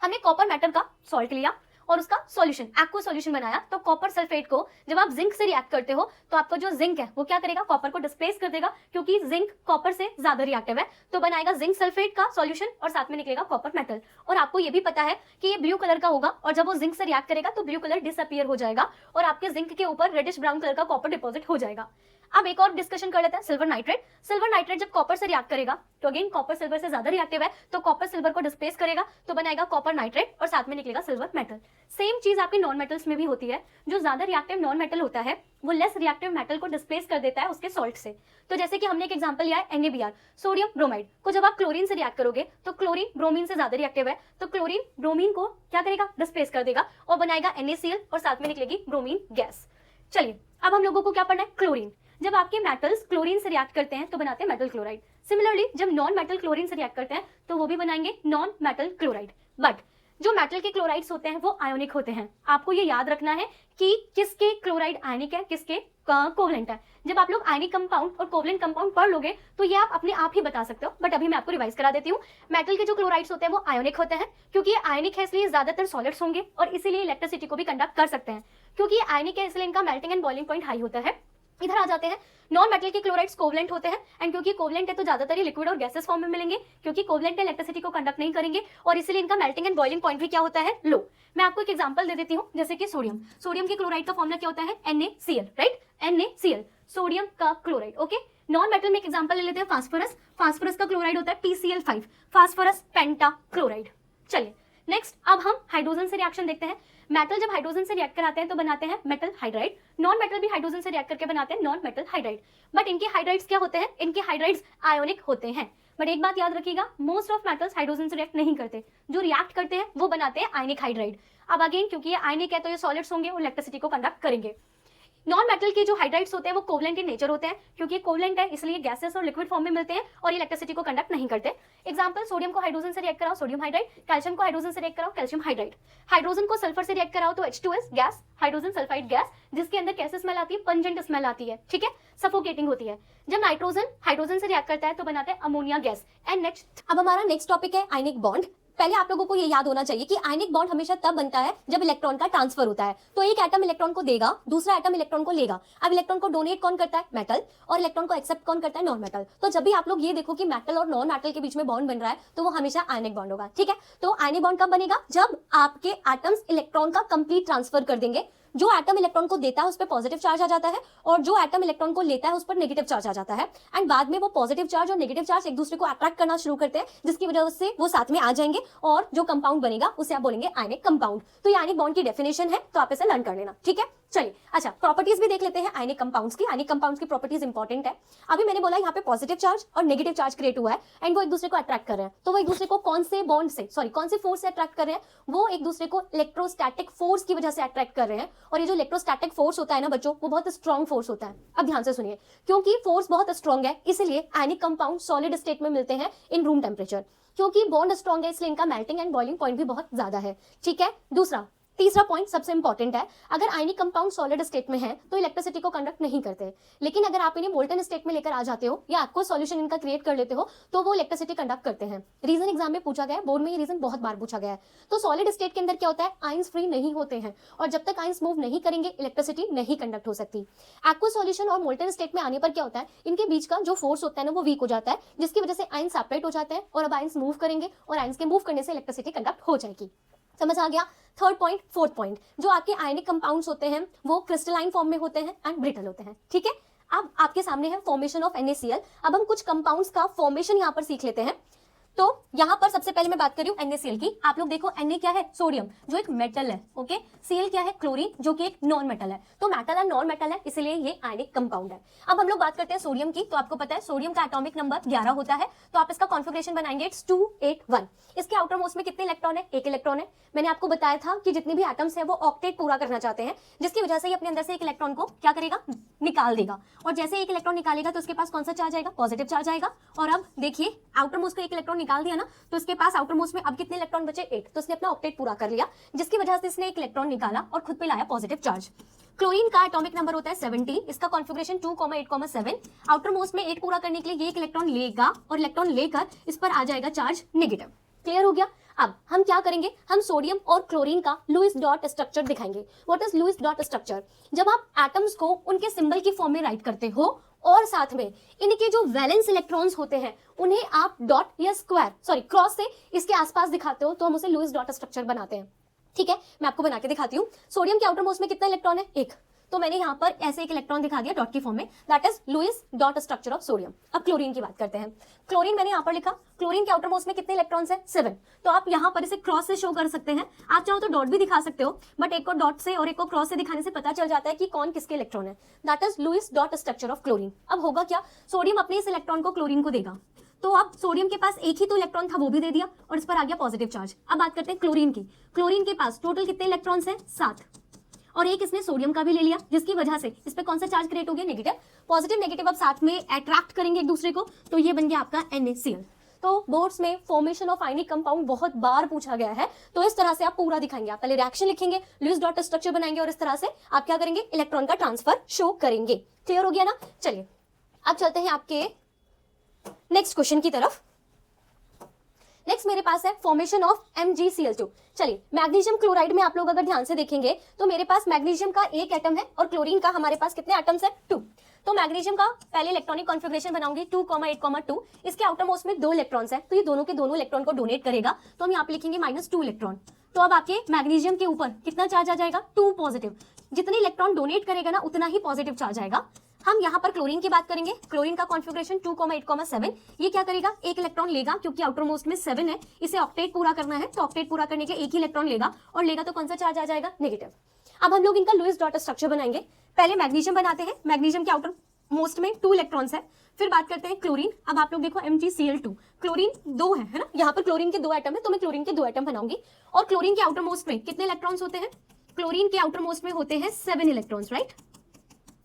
हमने कॉपर मेटल का सॉल्ट लिया और उसका सॉल्यूशन, एक्वा सॉल्यूशन बनाया। तो कॉपर सल्फेट को जब आप जिंक से रिएक्ट करते हो तो आपका जो जिंक है वो क्या करेगा, कॉपर को डिस्प्लेस कर देगा, क्योंकि जिंक कॉपर से ज्यादा रिएक्टिव है। तो बनाएगा जिंक सल्फेट का सॉल्यूशन और साथ में निकलेगा कॉपर मेटल। और आपको ये भी पता है कि ये ब्लू कलर का होगा और जब वो जिंक से रिएक्ट करेगा तो ब्लू कलर डिसअपीयर हो जाएगा और आपके जिंक के ऊपर रेडिश ब्राउन कलर का कॉपर डिपॉजिट हो जाएगा। अब एक और डिस्कशन कर लेते हैं, सिल्वर नाइट्रेट। सिल्वर नाइट्रेट जब कॉपर से रिएक्ट करेगा तो अगेन कॉपर सिल्वर से ज्यादा रिएक्टिव है, तो कॉपर सिल्वर को डिस्प्लेस करेगा तो बनाएगा कॉपर नाइट्रेट और साथ में निकलेगा सिल्वर मेटल। सेम चीज आपके नॉन मेटल्स में भी होती है। जो ज्यादा रिएक्टिव नॉन मेटल होता है वो लेस रिएक्टिव मेटल को डिस्प्लेस कर देता है उसके सॉल्ट से। तो जैसे कि हमने एक एग्जांपल लिया है NaBr, सोडियम ब्रोमाइड को जब आप क्लोरीन से रिएक्ट करोगे तो क्लोरीन ब्रोमीन से ज्यादा रिएक्टिव है, तो क्लोरीन ब्रोमीन को क्या करेगा, डिस्प्लेस कर देगा और बनाएगा NaCl और साथ में निकलेगी ब्रोमीन गैस। चलिए अब हम लोगों को क्या पढ़ना है, क्लोरीन। जब आपके मेटल्स क्लोरीन से रिएक्ट करते हैं तो बनाते हैं मेटल क्लोराइड। सिमिलरली जब नॉन मेटल क्लोरीन से रिएक्ट करते हैं तो वो भी बनाएंगे नॉन मेटल क्लोराइड। बट जो मेटल के क्लोराइड्स होते हैं वो आयोनिक होते हैं। आपको ये याद रखना है कि किसके क्लोराइड आयनिक है, किसके कोवलेंट है। जब आप लोग आयनिक कंपाउंड और कोवलेंट कंपाउंड पढ़ लोगे तो ये आप अपने आप ही बता सकते हो, बट अभी मैं आपको रिवाइज करा देती हूँ। मेटल के जो क्लोराइड्स होते हैं वो आयोनिक होते हैं, क्योंकि ये आयनिक है इसलिए ज्यादातर सॉलिड्स होंगे और इसीलिए इलेक्ट्रिसिटी को भी कंडक्ट कर सकते हैं। क्योंकि ये आयनिक है इसलिए इनका melting and boiling point high होता है। इधर आ जाते हैं, नॉन मेटल के क्लोराइड्स कोवलेंट होते हैं, एंड क्योंकि कोवलेंट है तो ज्यादातर ही लिक्विड और गैसेस फॉर्म में मिलेंगे, क्योंकि कोवलेंट इलेक्ट्रिसिटी को कंडक्ट नहीं करेंगे और इसलिए इनका मेल्टिंग एंड बॉइलिंग पॉइंट भी क्या होता है, लो। मैं आपको एक एग्जांपल दे देती हूँ, जैसे कि सोडियम। सोडियम के क्लोराइड का फॉर्मूला क्या होता है, NaCl, राइट, NaCl, सोडियम का क्लोराइड। ओके, नॉन मेटल में एक एग्जांपल ले लेते हैं, फास्फोरस। फास्फोरस का क्लोराइड होता है PCl5, फास्फोरस पेंटा क्लोराइड। चलिए नेक्स्ट, अब हम हाइड्रोजन से रिएक्शन देखते हैं। मेटल जब हाइड्रोजन से रिएक्ट कराते हैं तो बनाते हैं मेटल हाइड्राइड। नॉन मेटल भी हाइड्रोजन से रिएक्ट करके बनाते हैं नॉन मेटल हाइड्राइड। बट इनके हाइड्राइड्स क्या होते हैं, इनके हाइड्राइड्स आयोनिक होते हैं। बट एक बात याद रखिएगा, मोस्ट ऑफ मेटल्स हाइड्रोजन से रिएक्ट नहीं करते, जो रिएक्ट करते हैं वो बनाते हैं आयनिक हाइड्राइड। अब अगेन क्योंकि ये आयनिक है तो ये सॉलिड्स होंगे और इलेक्ट्रिसिटी को कंडक्ट करेंगे। नॉन मेटल के जो हाइड्राइड्स होते हैं वो कोवलेंट इन नेचर होते हैं, क्योंकि कोवलेंट है इसलिए गैसेस और लिक्विड फॉर्म में मिलते हैं और ये इलेक्ट्रिसिटी को कंडक्ट नहीं करते। एग्जांपल, सोडियम को हाइड्रोजन से रिएक्ट कराओ सोडियम हाइड्राइड, कैल्शियम को हाइड्रोजन से रिएक्ट कराओ कैल्शियम हाइड्राइड। हाइड्रोजन को सल्फर से रिएक्ट कराओ तो H2S gas, hydrogen sulphide gas, जिसके अंदर कैसे स्मेल आती है, पंजेंट स्मेल आती है, ठीक है, सफोकेटिंग होती है। जब नाइट्रोजन हाइड्रोजन से रिएक्ट करता है तो बनाते हैं अमोनिया गैस, NH। अब हमारा नेक्स्ट टॉपिक है आयनिक बॉन्ड। पहले आप लोगों को ये याद होना चाहिए कि आयनिक बॉन्ड हमेशा तब बनता है जब इलेक्ट्रॉन का ट्रांसफर होता है। तो एक एटम इलेक्ट्रॉन को देगा, दूसरा एटम इलेक्ट्रॉन को लेगा। अब इलेक्ट्रॉन को डोनेट कौन करता है, मेटल, और इलेक्ट्रॉन को एक्सेप्ट कौन करता है, नॉन मेटल। तो जब भी आप लोग ये देखो कि मेटल और नॉन मेटल के बीच में बॉन्ड बन रहा है तो वो हमेशा आयनिक बॉन्ड होगा, ठीक है। तो आयनिक बॉन्ड कब बनेगा, जब आपके एटम्स इलेक्ट्रॉन का कंप्लीट ट्रांसफर कर देंगे। जो एटम इलेक्ट्रॉन को देता है उस पर पॉजिटिव चार्ज आ जाता है और जो एटम इलेक्ट्रॉन को लेता है उस पर नेगेटिव चार्ज आ जाता है। एंड बाद में वो पॉजिटिव चार्ज और नेगेटिव चार्ज एक दूसरे को अट्रैक्ट करना शुरू करते हैं, जिसकी वजह से वो साथ में आ जाएंगे और जो कंपाउंड बनेगा उसे आप बोलेंगे आयनिक कंपाउंड। तो ये आयनिक बॉन्ड की डेफिनेशन है, तो आप इसे लर्न कर लेना, ठीक है। चलिए, अच्छा, प्रॉपर्टीज भी देख लेते हैं आयनिक कंपाउंड्स की। आयनिक कंपाउंड्स की प्रॉपर्टीज इंपॉर्टेंट है। अभी मैंने बोला यहाँ पे पॉजिटिव चार्ज और नेगेटिव चार्ज क्रिएट हुआ है एंड वो एक दूसरे को अट्रैक्ट कर रहे हैं। तो वो एक दूसरे को कौन से बॉन्ड से, कौन से फोर्स से अट्रैक्ट कर रहे हैं, वो एक दूसरे को इलेक्ट्रोस्टैटिक फोर्स की वजह से अट्रैक्ट कर रहे हैं। और ये जो इलेक्ट्रोस्टैटिक फोर्स होता है ना बच्चों, वो बहुत स्ट्रॉन्ग फोर्स होता है। अब ध्यान से सुनिए, क्योंकि फोर्स बहुत स्ट्रॉन्ग है इसलिए आयनिक कंपाउंड सॉलिड स्टेट में मिलते हैं इन रूम टेम्परेचर। क्योंकि बॉन्ड स्ट्रॉन्ग है इसलिए इनका मेल्टिंग एंड बॉइलिंग पॉइंट भी बहुत ज्यादा है, ठीक है। तीसरा पॉइंट सबसे इंपॉर्टेंट है, अगर आयनिक कंपाउंड सॉलिड स्टेट में है तो इलेक्ट्रिसिटी को कंडक्ट नहीं करते, लेकिन अगर आप इन्हें मोल्टन स्टेट में लेकर आ जाते हो या आपको सॉल्यूशन इनका क्रिएट कर लेते हो तो वो इलेक्ट्रिसिटी कंडक्ट करते हैं। रीजन एग्जाम में पूछा गया है, बोर्ड में ये रीजन बहुत बार पूछा गया है। तो सॉलिड स्टेट के अंदर क्या होता है, आयंस फ्री नहीं होते हैं और जब तक आयंस मूव नहीं करेंगे इलेक्ट्रिसिटी नहीं कंडक्ट हो सकती। एक्वा सॉल्यूशन और मोल्टन स्टेट में आने पर क्या होता है, इनके बीच का जो फोर्स होता है ना वो वीक हो जाता है, जिसकी वजह से आयंस सेपरेट हो जाते हैं और अब आयंस मूव करेंगे और आयंस के मूव करने से इलेक्ट्रिसिटी कंडक्ट हो जाएगी। समझ आ गया। थर्ड पॉइंट, फोर्थ पॉइंट, जो आपके आयनिक कंपाउंड्स होते हैं वो क्रिस्टलाइन फॉर्म में होते हैं एंड ब्रिटल होते हैं, ठीक है। अब आपके सामने है फॉर्मेशन ऑफ NaCl। अब हम कुछ कंपाउंड्स का फॉर्मेशन यहाँ पर सीख लेते हैं। तो यहाँ पर सबसे पहले मैं बात कर रही हूँ NaCl की। आप लोग देखो, Na क्या है, सोडियम, जो एक मेटल है, ओके। Cl क्या है, क्लोरीन, जो कि एक नॉन मेटल है। तो मेटल और नॉन मेटल है इसलिए ये आयनिक कंपाउंड है। अब हम लोग बात करते हैं सोडियम की। तो आपको पता है सोडियम का एटॉमिक नंबर 11 होता है। तो आप इसका कॉन्फिगरेशन बनाएंगे, इट्स 281। इसके आउटर मोस्ट में कितने इलेक्ट्रॉन है, एक इलेक्ट्रॉन है। मैंने आपको बताया था कि जितने भी एटम्स है वो ऑक्टेट पूरा करना चाहते हैं, जिसकी वजह से ये अपने अंदर से एक इलेक्ट्रॉन को क्या करेगा, निकाल देगा। और जैसे एक इलेक्ट्रॉन निकालेगा तो उसके पास कौन सा चार्ज आएगा, पॉजिटिव चार्ज आएगा। और अब देखिए, आउटर मोस्ट का एक इलेक्ट्रॉन निकाल दिया ना, तो इसके पास आउटर मोस्ट में अब कितने इलेक्ट्रॉन बचे, 8। तो इसने अपना ऑक्टेट पूरा कर लिया, जिसकी वजह से इसने एक इलेक्ट्रॉन निकाला और खुद पे लाया पॉजिटिव चार्ज। क्लोरीन का एटॉमिक नंबर होता है 17। इसका कॉन्फिगरेशन 2,8,7। आउटर मोस्ट में 8 पूरा करने के लिए ये एक इलेक्ट्रॉन लेगा और इलेक्ट्रॉन लेकर इस पर आ जाएगा चार्ज नेगेटिव। क्लियर हो गया। अब हम क्या करेंगे, हम सोडियम और क्लोरीन का लुईस डॉट स्ट्रक्चर दिखाएंगे। What is Lewis dot structure? जब आप एटम्स को उनके सिंबल की फॉर्म में राइट करते हो और साथ में इनके जो वैलेंस इलेक्ट्रॉन्स होते हैं उन्हें आप डॉट या क्रॉस से इसके आसपास दिखाते हो, तो हम उसे लुईस डॉट स्ट्रक्चर बनाते हैं, ठीक है। मैं आपको बना के दिखाती हूँ। सोडियम के आउटर मोस्ट में कितना इलेक्ट्रॉन है, 1। तो मैंने यहाँ पर ऐसे एक इलेक्ट्रॉन दिखा दिया डॉट की फॉर्म में, that is Lewis dot structure of sodium. अब क्लोरीन की बात करते हैं। क्लोरीन मैंने यहाँ पर लिखा, क्लोरीन के आउटर मोस्ट में कितने इलेक्ट्रॉन्स हैं, 7। तो आप यहाँ पर इसे क्रॉस से शो कर सकते हैं। आप चाहो तो डॉट भी दिखा सकते हो, बट एक को डॉट से और एक को क्रॉस से दिखाने से पता चल जाता है कि कौन किसके इलेक्ट्रॉन है। That is Lewis dot structure of chlorine. अब होगा क्या, सोडियम अपने इस इलेक्ट्रॉन को क्लोरीन को देगा, तो अब सोडियम के पास एक ही तो इलेक्ट्रॉन था, वो भी दे दिया और इस पर आ गया पॉजिटिव चार्ज। अब बात करते हैं क्लोरीन की। क्लोरीन के पास टोटल कितने इलेक्ट्रॉन्स हैं, 7, और एक इसने सोडियम का भी ले लिया, जिसकी वजह से इस पे कौन सा चार्ज क्रिएट हो गया, नेगेटिव। पॉजिटिव नेगेटिव अब साथ में अट्रैक्ट करेंगे एक दूसरे को, तो ये बन गया आपका NaCl। तो बोर्ड्स में फॉर्मेशन ऑफ आयनिक कंपाउंड बहुत बार पूछा गया है, तो इस तरह से आप पूरा दिखाएंगे। आप पहले रिएक्शन लिखेंगे, लुईस डॉट स्ट्रक्चर बनाएंगे और इस तरह से आप क्या करेंगे, इलेक्ट्रॉन का ट्रांसफर शो करेंगे। क्लियर हो गया ना? चलिए अब चलते हैं आपके नेक्स्ट क्वेश्चन की तरफ। नेक्स्ट मेरे पास है फॉर्मेशन ऑफ MgCl2। चलिए मैग्नीशियम क्लोराइड में आप लोग अगर ध्यान से देखेंगे तो मेरे पास मैग्नीशियम का एक एटम है और क्लोरीन का हमारे पास कितने एटम्स है, 2। तो मैग्नीशियम का पहले इलेक्ट्रॉनिक कॉन्फ़िगरेशन बनाऊंगी 2,8,2। इसके आउटर मोस्ट में 2 इलेक्ट्रॉन्स है, तो ये दोनों के दोनों इलेक्ट्रॉन को डोनेट करेगा, तो हम यहाँ पे लिखेंगे -2 इलेक्ट्रॉन। तो अब आपके मैग्नीशियम के ऊपर कितना चार्ज आ जाएगा, 2 पॉजिटिव। जितने इलेक्ट्रॉन डोनेट करेगा ना उतना ही पॉजिटिव चार्ज आएगा। हम यहाँ पर क्लोरीन की बात करेंगे। क्लोरीन का कॉन्फ़िगरेशन 2,8,7। ये क्या करेगा, एक इलेक्ट्रॉन लेगा, क्योंकि आउटर मोस्ट में 7 है, इसे ऑक्टेट पूरा करना है, तो ऑक्टेट पूरा करने के एक ही इलेक्ट्रॉन लेगा और लेगा तो कौन सा चार्ज आ जाएगा, नेगेटिव। अब हम लोग इनका लुईस डॉट स्ट्रक्चर बनाएंगे। पहले मैग्नीशियम बनाते हैं। मैग्नीशियम के आउटर मोस्ट में 2 इलेक्ट्रॉन्स है। फिर बात करते हैं क्लोरीन। अब आप लोग देखो MgCl2, क्लोरीन 2 है ना, यहाँ पर क्लोरीन के 2 एटम है, तो मैं क्लोरीन के 2 एटम बनाऊंगी। और क्लोरीन के आउटर मोस्ट में कितने इलेक्ट्रॉन्स होते हैं, क्लोरीन के आउटर मोस्ट में होते हैं 7 इलेक्ट्रॉन्स, राइट।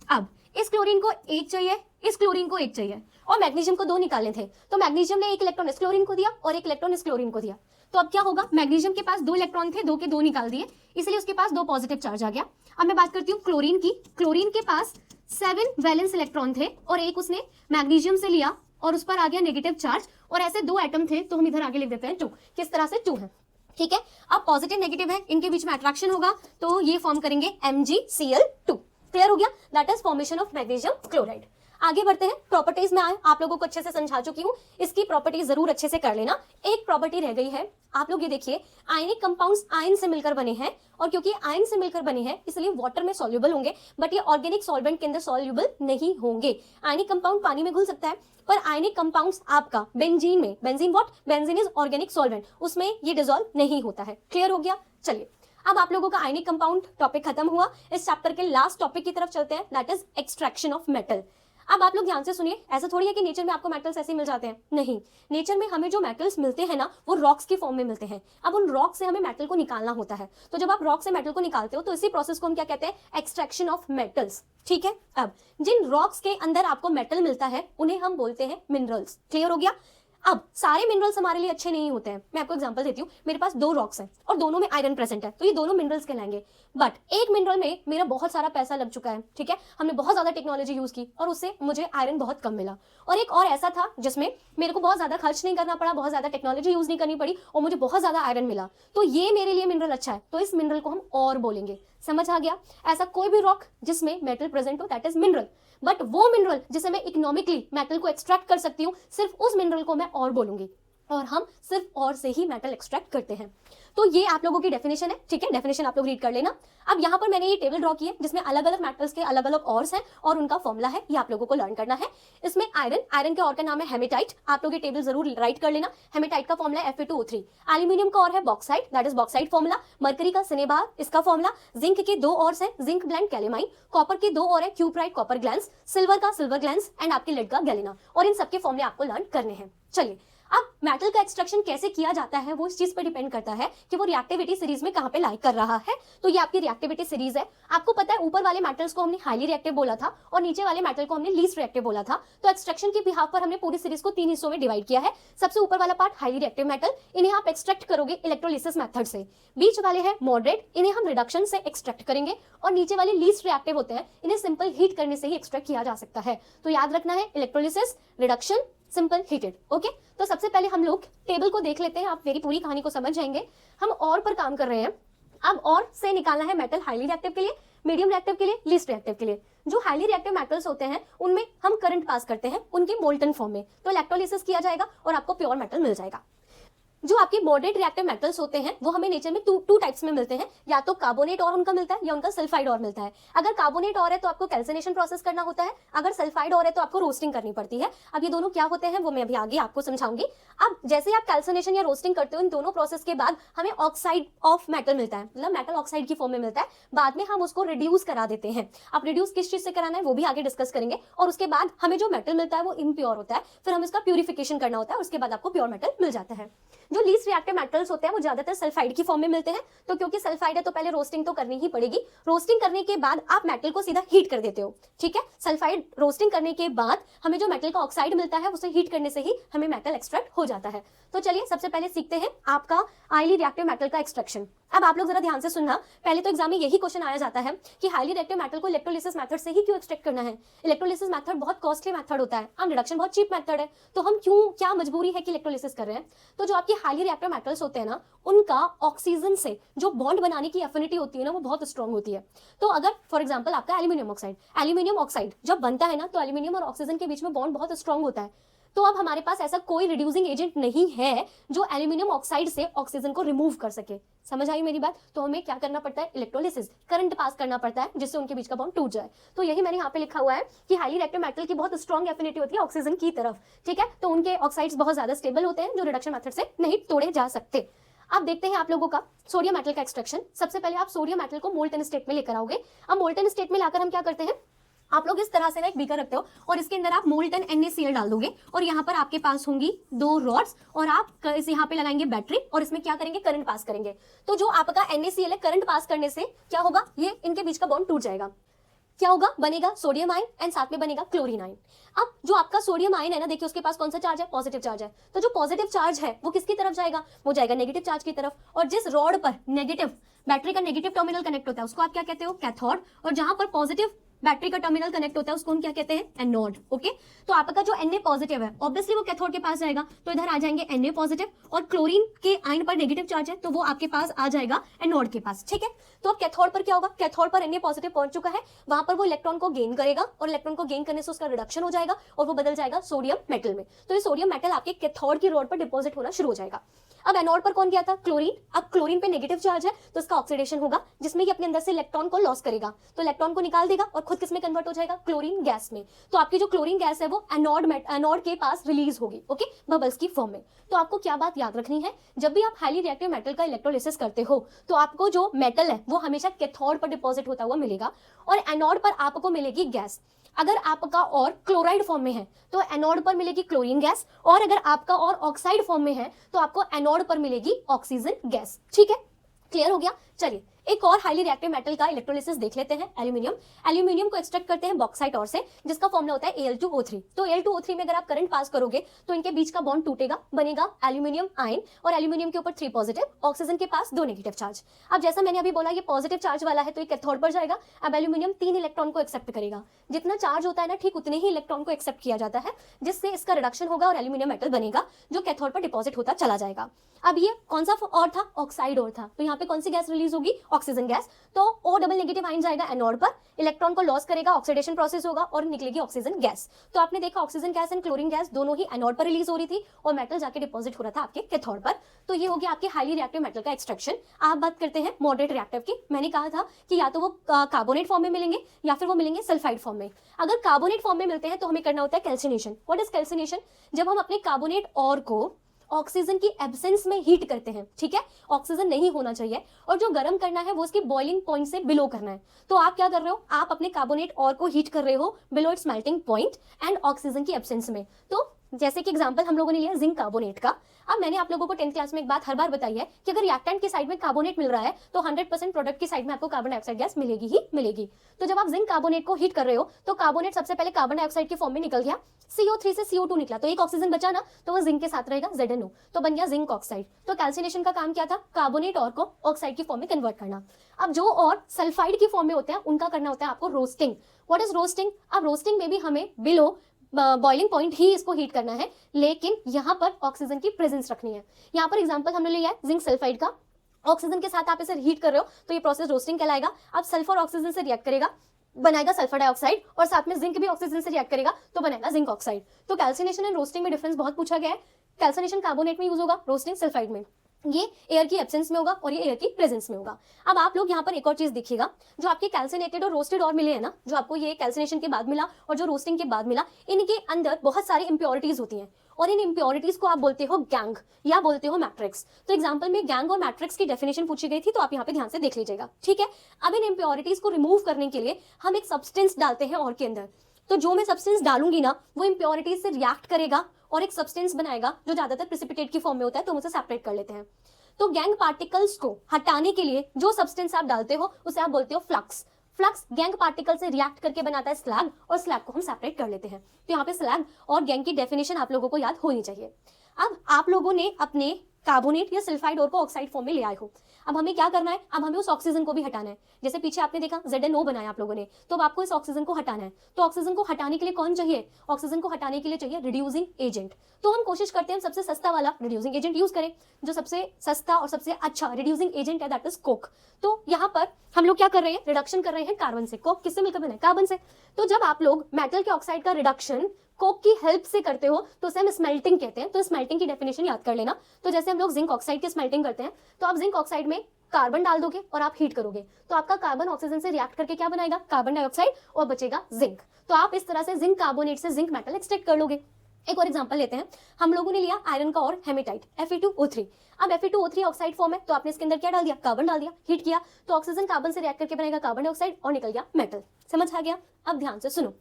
अब इस क्लोरीन को 1 चाहिए, इस क्लोरीन को 1 चाहिए, और मैग्नीशियम को 2 निकालने थे, तो मैग्नीशियम ने 1 इलेक्ट्रॉन इस क्लोरीन को दिया और 1 इलेक्ट्रॉन इस क्लोरीन को दिया। तो अब क्या होगा, मैग्नीशियम के पास 2 इलेक्ट्रॉन थे, 2 के 2 निकाल दिए, इसलिए उसके पास 2 पॉजिटिव चार्ज आ गया। अब मैं बात करती हूँ क्लोरीन की। क्लोरीन के पास 7 वैलेंस इलेक्ट्रॉन थे और एक उसने मैग्नीशियम से लिया और उस पर आ गया नेगेटिव चार्ज, और ऐसे 2 एटम थे, तो हम इधर आगे लिख देते हैं 2। किस तरह से 2 है, ठीक है। अब पॉजिटिव नेगेटिव है, इनके बीच में अट्रैक्शन होगा, तो ये फॉर्म करेंगे MgCl2। क्लियर हो गया, that is formation of magnesium chloride. आगे बढ़ते हैं, प्रॉपर्टीज में आए, आप लोगों को अच्छे से समझा चुकी हूँ, इसकी प्रॉपर्टीज जरूर अच्छे से कर लेना। एक प्रॉपर्टी रह गई है, आप लोग ये देखिए, आयनिक कंपाउंड्स आयन से मिलकर बने हैं, और क्योंकि आयन से मिलकर बने हैं इसलिए वाटर में सॉल्युबल होंगे, बट ये ऑर्गेनिक सॉल्वेंट के अंदर सॉल्युबल नहीं होंगे। आयनिक कंपाउंड पानी में घुल सकता है, पर आयनिक कंपाउंड्स आपका बेंजीन में, benzene what, benzene is organic solvent, उसमें ये डिसॉल्व नहीं होता है। क्लियर हो गया? चलिए अब आप लोगों का आयनिक कंपाउंड टॉपिक खत्म हुआ। इस चैप्टर के लास्ट टॉपिक की तरफ चलते हैं, that is extraction of metal. अब आप लोग ध्यान से सुनिए, ऐसा थोड़ी है कि नेचर में आपको मेटल्स ऐसे मिल जाते हैं, नहीं। नेचर में हमें जो मेटल्स मिलते हैं ना, वो रॉक्स की फॉर्म में मिलते हैं। अब उन रॉक से हमें मेटल को निकालना होता है, तो जब आप रॉक से मेटल को निकालते हो तो इसी प्रोसेस को हम क्या कहते हैं, एक्सट्रैक्शन ऑफ मेटल्स, ठीक है। अब जिन रॉक्स के अंदर आपको मेटल मिलता है उन्हें हम बोलते हैं मिनरल्स। क्लियर हो गया? अब सारे मिनरल्स हमारे लिए अच्छे नहीं होते हैं। मैं आपको एग्जांपल देती हूँ, मेरे पास 2 रॉक्स हैं और दोनों में आयरन प्रेजेंट है, तो ये दोनों मिनरल्स कहलाएंगे। बट एक मिनरल में मेरा बहुत सारा पैसा लग चुका है, ठीक है, हमने बहुत ज्यादा टेक्नोलॉजी यूज की और उससे मुझे आयरन बहुत कम मिला। और एक और ऐसा था जिसमें मेरे को बहुत ज्यादा खर्च नहीं करना पड़ा, बहुत ज्यादा टेक्नोलॉजी यूज नहीं करनी पड़ी और मुझे बहुत ज्यादा आयरन मिला, तो ये मेरे लिए मिनरल अच्छा है, तो इस मिनरल को हम और बोलेंगे। समझ आ गया? ऐसा कोई भी रॉक जिसमें मेटल प्रेजेंट हो, दैट इज मिनरल। बट वो मिनरल जिसे मैं इकोनॉमिकली मेटल को एक्सट्रैक्ट कर सकती हूँ, सिर्फ उस मिनरल को मैं और बोलूंगी, और हम सिर्फ और से ही मेटल एक्सट्रैक्ट करते हैं। तो ये आप लोगों की डेफिनेशन है, ठीक है, डेफिनेशन आप लोग रीड कर लेना। अब यहाँ पर मैंने ये टेबल ड्रॉ की है जिसमें अलग अलग मेटल्स के अलग अलग ऑर्स हैं और उनका फॉर्मूला है, ये आप लोगों को लर्न करना है। इसमें आयरन के और का नाम है हेमेटाइट, आप लोग ये टेबल जरूर राइट कर लेना। हेमेटाइट का फॉर्मूला है Fe2O3। एल्यूमिनियम का और है bauxite, that is bauxite formula. Mercury का सिनेबार, इसका फॉर्मूला। जिंक के 2 ऑर्स हैं, जिंक ब्लेंड कैलेमाइन। कॉपर के 2 और है, क्यूप्राइट कॉपर ग्लैंस। सिल्वर का सिल्वर ग्लैंस एंड आपके लेड का गैलेना, और इन सबके फॉर्मूले आपको लर्न करने हैं। चलिए अब मेटल का एक्सट्रैक्शन कैसे किया जाता है वो इस चीज पर डिपेंड करता है कि वो रिएक्टिविटी सीरीज में कहां पे लाई कर रहा है। तो ये आपकी रिएक्टिविटी सीरीज है। आपको पता है ऊपर वाले मेटल्स को हमने हाईली रिएक्टिव बोला था और नीचे वाले मेटल को हमने लीस्ट रिएक्टिव बोला था। तो एक्सट्रैक्शन के बिहाफ पर हमने पूरी सीरीज को 3 हिस्सों में डिवाइड किया है। सबसे ऊपर वाला पार्ट हाईली रिएक्टिव मेटल, इन्हें आप एक्सट्रैक्ट करोगे इलेक्ट्रोलिसिस मेथड से। बीच वाले हैं मॉडरेट, इन्हें हम रिडक्शन से एक्सट्रैक्ट करेंगे। और नीचे वाले लीस्ट रिएक्टिव होते हैं, इन्हें सिंपल हीट करने से ही एक्सट्रैक्ट किया जा सकता है। तो याद रखना है, electrolysis, reduction, simple heated. Okay, तो सबसे पहले हम लोग टेबल को देख लेते हैं, आप मेरी पूरी कहानी को समझ जाएंगे। हम और पर काम कर रहे हैं। अब और से निकालना है मेटल हाईली रिएक्टिव के लिए, मीडियम रिएक्टिव के लिए, लीस्ट रिएक्टिव के लिए। जो हाईली रिएक्टिव मेटल्स होते हैं उनमें हम करंट पास करते हैं उनके मोल्टन फॉर्म में, तो इलेक्ट्रोलिसिस किया जाएगा और आपको प्योर मेटल मिल जाएगा। जो आपके मॉडरेट रिएक्टिव मेटल्स होते हैं वो हमें नेचर में टू टाइप्स में मिलते हैं, या तो कार्बोनेट और उनका मिलता है या उनका सल्फाइड और मिलता है। अगर कार्बोनेट और है तो आपको कैल्सिनेशन प्रोसेस करना होता है, अगर सल्फाइड और है तो आपको रोस्टिंग करनी पड़ती है। अब ये दोनों क्या होते हैं वो मैं अभी आगे आपको समझाऊंगी। अब जैसे आप कैल्सिनेशन या रोस्टिंग करते हो, इन दोनों प्रोसेस के बाद हमें ऑक्साइड ऑफ मेटल मिलता है, मतलब मेटल ऑक्साइड की फॉर्म में मिलता है। बाद में हम उसको रिड्यूस करा देते हैं। अब रिड्यूस किस चीज से कराना है वो भी आगे डिस्कस करेंगे। और उसके बाद हमें जो मेटल मिलता है वो इम्प्योर होता है, फिर हम इसका प्यूरिफिकेशन करना होता है, उसके बाद आपको प्योर मेटल मिल जाता है। जो लीस्ट रिएक्टिव मेटल्स होते हैं वो ज्यादातर सल्फाइड की फॉर्म में मिलते हैं। तो क्योंकि सल्फाइड है तो पहले रोस्टिंग तो करनी ही पड़ेगी। रोस्टिंग करने के बाद आप मेटल को सीधा हीट कर देते हो, ठीक है। सल्फाइड रोस्टिंग करने के बाद हमें जो मेटल का ऑक्साइड मिलता है उसे हीट करने से ही हमें मेटल एक्सट्रैक्ट हो जाता है। तो चलिए सबसे पहले सीखते हैं आपका हाईली रिएक्टिव मेटल का एक्सट्रैक्शन। अब आप लोग जरा ध्यान से सुनना, पहले तो एग्जाम में यही क्वेश्चन आया जाता है कि हाईली रिएक्टिव मेटल को इलेक्ट्रोलिसिस मेथड से ही क्यों एक्सट्रैक्ट करना है। इलेक्ट्रोलिसिस मेथड बहुत कॉस्टली मेथड होता है, हम रिडक्शन बहुत चीप मेथड है, तो हम क्यों, क्या मजबूरी है कि इलेक्ट्रोलिसिस कर रहे हैं। तो जो आपकी हाईली रिएक्टिव मेटल्स होते हैं ना, उनका ऑक्सीजन से जो बॉन्ड बनाने की एफिनिटी होती है ना, वो बहुत स्ट्रॉन्ग होती है। तो अगर फॉर एग्जाम्पल आपका एल्यूमिनियम ऑक्साइड जब बनता है ना, तो एल्यूमिनियम और ऑक्सीजन के बीच में बॉन्ड बहुत स्ट्रॉन्ग होता है। तो अब हमारे पास ऐसा कोई रिड्यूसिंग एजेंट नहीं है जो एल्यूमिनियम ऑक्साइड से ऑक्सीजन को रिमूव कर सके। समझ आई मेरी बात। तो हमें क्या करना पड़ता है, इलेक्ट्रोलिसिस, करंट पास करना पड़ता है जिससे उनके बीच का बॉन्ड टूट जाए। तो यही मैंने यहाँ पे लिखा हुआ है कि हाईली रिएक्टिव मेटल की बहुत स्ट्रॉन्ग एफिनिटी होती है ऑक्सीजन की तरफ, ठीक है। तो उनके ऑक्साइड्स बहुत ज्यादा स्टेबल होते हैं जो रिडक्शन मेथड से नहीं तोड़े जा सकते। अब देखते हैं आप लोगों का सोडियम मेटल का एक्सट्रैक्शन। सबसे पहले आप सोडियम मेटल को मोल्टन स्टेट में लेकर आओगे। अब मोल्टन स्टेट में लाकर हम क्या करते हैं, आप लोग इस तरह से ना एक बीकर रखते हो और इसके अंदर आप मोल्टन NaCl डाल दोगे और यहाँ पर आपके पास होंगी 2 रॉड्स और आप इस यहाँ पे लगाएंगे बैटरी और इसमें क्या करेंगे, करंट पास करेंगे। तो जो आपका NaCl है, करंट पास करने से क्या होगा, ये इनके बीच का बॉन्ड टूट जाएगा। क्या होगा, बनेगा सोडियम आयन एंड साथ में बनेगा क्लोरीन आयन। अब जो आपका सोडियम आयन है ना, देखिए उसके पास कौन सा चार्ज है, पॉजिटिव चार्ज है। तो जो पॉजिटिव चार्ज है वो किसकी तरफ जाएगा, वो जाएगा नेगेटिव चार्ज की तरफ। और जिस रॉड पर नेगेटिव, बैटरी का नेगेटिव टर्मिनल कनेक्ट होता है उसको आप क्या कहते हो, कैथोड। और जहां पर पॉजिटिव बैटरी का टर्मिनल कनेक्ट होता है उसको हम क्या कहते हैं, एनोड। ओके, तो आपका जो Na पॉजिटिव है ऑब्वियसली वो कैथोड के पास जाएगा, तो इधर आ जाएंगे Na पॉजिटिव, और क्लोरीन के आयन पर नेगेटिव चार्ज है तो वो आपके पास आ जाएगा एनोड के पास, ठीक है। तो अब कैथोड पर क्या होगा, कैथोड पर Na पॉजिटिव पहुंच चुका है, वहां पर वो इलेक्ट्रॉन को गेन करेगा और इलेक्ट्रॉन को गेन करने से उसका रिडक्शन हो जाएगा और वो बदल जाएगा सोडियम मेटल में। तो ये सोडियम मेटल आपके कैथोड की रोड पर डिपॉजिट होना शुरू हो जाएगा। अब एनोड पर कौन गया था, क्लोरीन। अब क्लोरीन पे नेगेटिव चार्ज है तो इसका ऑक्सीडेशन होगा जिसमें ये अपने अंदर से इलेक्ट्रॉन को लॉस करेगा, तो इलेक्ट्रॉन को निकाल देगा और खुद किसमें कन्वर्ट हो जाएगा, क्लोरीन गैस में। तो आपकी जो क्लोरीन गैस है वो एनोड के पास रिलीज होगी, ओके, बबल्स की फॉर्म में। तो आपको क्या बात याद रखनी है, जब भी आप हाईली रिएक्टिव मेटल का इलेक्ट्रोलिसिस करते हो तो आपको जो मेटल है वो हमेशा कैथोड पर डिपॉजिट होता हुआ मिलेगा और एनोड पर आपको मिलेगी गैस। अगर आपका और क्लोराइड फॉर्म में है तो एनोड पर मिलेगी क्लोरीन गैस, और अगर आपका और ऑक्साइड फॉर्म में है तो आपको एनोड पर मिलेगी ऑक्सीजन गैस, ठीक है। क्लियर हो गया। चलिए एक और हाईली रिएक्टिव मेटल का इलेक्ट्रोलिसिस देख लेते हैं, एल्यूमिनियम। एल्यूमिनियम को एक्सट्रैक्ट करते हैं बॉक्साइट और से, जिसका फॉर्मूला होता है Al2O3। तो Al2O3 में अगर आप करंट पास करोगे तो इनके बीच का बॉन्ड टूटेगा, बनेगा एल्यूमिनियम आयन, और एल्यूमिनियम के ऊपर 3 पॉजिटिव, ऑक्सीजन के पास 2 नेगेटिव चार्ज। अब जैसा मैंने अभी बोला ये पॉजिटिव चार्ज वाला है तो ये कैथोड पर जाएगा। अब एल्यूमिनियम 3 इलेक्ट्रॉन को एक्सेप्ट करेगा, जितना चार्ज होता है ना ठीक उतने ही इलेक्ट्रॉन को एक्सेप्ट किया जाता है, जिससे इसका रिडक्शन होगा और एल्यूमिनियम मेटल बनेगा जो कैथोड पर डिपॉजिट होता चला जाएगा। अब ये कौन सा और था, ऑक्साइड और था, तो यहाँ पे कौन सी गैस रिलीज होगी, ऑक्सीजन गैस। तो O डबल नेगेटिव आयन जाएगा एनोड पर, इलेक्ट्रॉन को लॉस करेगा, ऑक्सीडेशन प्रोसेस होगा और निकलेगी ऑक्सीजन गैस। तो आपने देखा oxygen gas and chlorine gas दोनों ही एनोड पर रिलीज हो रही थी और मेटल जाके डिपॉजिट हो रहा था आपके कैथोड पर। तो ये हो गया आपके हाईली रिएक्टिव मेटल का एक्सट्रैक्शन। आप बात करते हैं मॉडरेट रिएक्टिव की। मैंने कहा था कि या तो वो कार्बोनेट फॉर्म में मिलेंगे या फिर वो मिलेंगे सल्फाइड फॉर्म में। अगर कार्बोनेट फॉर्म में मिलते हैं तो हमें करना होता है कैल्सिनेशन। व्हाट इज कैल्सिनेशन, जब हम अपने कार्बोनेट और को ऑक्सीजन की एब्सेंस में हीट करते हैं, ठीक है, ऑक्सीजन नहीं होना चाहिए और जो गर्म करना है वो उसकी बॉइलिंग पॉइंट से बिलो करना है। तो आप क्या कर रहे हो, आप अपने कार्बोनेट और को हीट कर रहे हो below it's melting point and oxygen की एब्सेंस में। तो जैसे कि एग्जांपल हम लोगों ने लिया जिंक कार्बोनेट का। अब मैंने आप लोगों को 10th क्लास में एक बात हर बार बताई है कि अगर रिएक्टेंट की साइड में कार्बोनेट मिल रहा है तो 100% प्रोडक्ट की साइड में आपको कार्बन डाइऑक्साइड गैस मिलेगी ही मिलेगी। तो जब आप जिंक कार्बोनेट को हीट कर रहे हो तो कार्बोनेट सबसे पहले कार्बन डाइऑक्साइड के फॉर्म में निकल गया, CO3 से CO2 निकला, तो एक ऑक्सीजन बचा ना, तो वो जिंक के साथ रहेगा ZnO, तो बन गया जिंक ऑक्साइड। तो कैल्सिनेशन का काम क्या था, कार्बोनेट और को ऑक्साइड की फॉर्म में कन्वर्ट करना। अब जो और सल्फाइड की फॉर्म में होते हैं उनका करना होता है आपको रोस्टिंग। व्हाट इज रोस्टिंग, अब रोस्टिंग में भी हमें बिलो बॉइलिंग पॉइंट ही इसको हीट करना है, लेकिन यहाँ पर ऑक्सीजन की प्रेजेंस रखनी है। यहाँ पर एग्जांपल हमने लिया है जिंक सल्फाइड का, ऑक्सीजन के साथ आप इसे हीट कर रहे हो तो ये प्रोसेस रोस्टिंग कहलाएगा। अब सल्फर ऑक्सीजन से रिएक्ट करेगा, बनाएगा सल्फर डाइऑक्साइड, और साथ में जिंक भी ऑक्सीजन से रिएक्ट करेगा तो बनाएगा जिंक ऑक्साइड। तो कैल्सिनेशन एंड रोस्टिंग में डिफरेंस बहुत पूछा गया है। कैल्सिनेशन कार्बोनेट में यूज होगा, रोस्टिंग सल्फाइड में। ये एयर की एब्सेंस में होगा और ये एयर की प्रेजेंस में होगा। अब आप लोग यहाँ पर एक और चीज देखिएगा, जो आपके कैल्सिनेटेड और रोस्टेड और मिले हैं ना, जो आपको ये कैल्सिनेशन के बाद मिला और जो रोस्टिंग के बाद मिला, इनके अंदर बहुत सारी इंप्योरिटीज होती हैं और इन इंप्योरिटीज को आप बोलते हो गैंग या बोलते हो मैट्रिक्स। तो एग्जांपल में गैंग और मैट्रिक्स की डेफिनेशन पूछी गई थी, तो आप यहाँ पे ध्यान से देख लीजिएगा, ठीक है। अब इन इंप्योरिटीज को रिमूव करने के लिए हम एक सब्सटेंस डालते हैं और के अंदर, तो जो मैं सब्सटेंस डालूंगी ना वो इंप्योरिटीज से रिएक्ट करेगा और एक सब्सटेंस बनाएगा जो ज्यादातर प्रेसिपिटेट की फॉर्म में होता है, तो हम उसे सेपरेट कर लेते हैं। तो गैंग पार्टिकल्स को हटाने के लिए जो सब्सटेंस आप डालते हो उसे आप बोलते हो फ्लक्स। फ्लक्स गैंग पार्टिकल से रिएक्ट करके बनाता है स्लैग, और स्लैग को हम सेपरेट कर लेते हैं। तो यहाँ पे स्लैग और गैंग की डेफिनेशन आप लोगों को याद होनी चाहिए। अब आप लोगों ने अपने कार्बोनेट या सल्फाइड और को ऑक्साइड फॉर्म में ले आए हो। अब हमें क्या करना है, अब हमें उस ऑक्सीजन को भी हटाना है। जैसे पीछे आपने देखा ZnO बनाया आप लोगों ने, तो अब आपको इस ऑक्सीजन को हटाना है। तो ऑक्सीजन को हटाने के लिए कौन चाहिए, ऑक्सीजन को हटाने के लिए चाहिए रिड्यूसिंग एजेंट। तो हम कोशिश करते हैं सबसे सस्ता वाला रिड्यूसिंग एजेंट यूज करें। जो सबसे सस्ता और सबसे अच्छा रिड्यूसिंग एजेंट है दैट इज कोक। तो यहाँ पर हम लोग क्या कर रहे हैं, रिडक्शन कर रहे हैं कार्बन से। कोक किससे मिलकर बना है, कार्बन से। तो जब आप लोग मेटल के ऑक्साइड का रिडक्शन कोक की हेल्प से करते हो तो उसे हम स्मेल्टिंग कहते हैं। तो स्मेल्टिंग की डेफिनेशन याद कर लेना। तो जैसे हम लोग जिंक ऑक्साइड की स्मेल्टिंग करते हैं, तो आप जिंक ऑक्साइड में कार्बन डाल दोगे और आप हीट करोगे, तो आपका कार्बन ऑक्सीजन से रिएक्ट करके क्या बनाएगा, कार्बन डाइऑक्साइड, और बचेगा जिंक। तो आप इस तरह से जिंक कार्बोनेट से जिंक मेटल एक्सट्रैक्ट कर लोगे। एक और एग्जांपल लेते हैं, हम लोगों ने लिया आयरन का और हेमेटाइट Fe2O3। अब Fe2O3 ऑक्साइड फॉर्म है, तो आपने इसके अंदर क्या डाल दिया, कार्बन डाल दिया, हीट किया, तो ऑक्सीजन कार्बन से रिएक्ट करके बनेगा कार्बन डाइऑक्साइड और निकल गया मेटल। समझ आ गया। अब ध्यान से सुनो,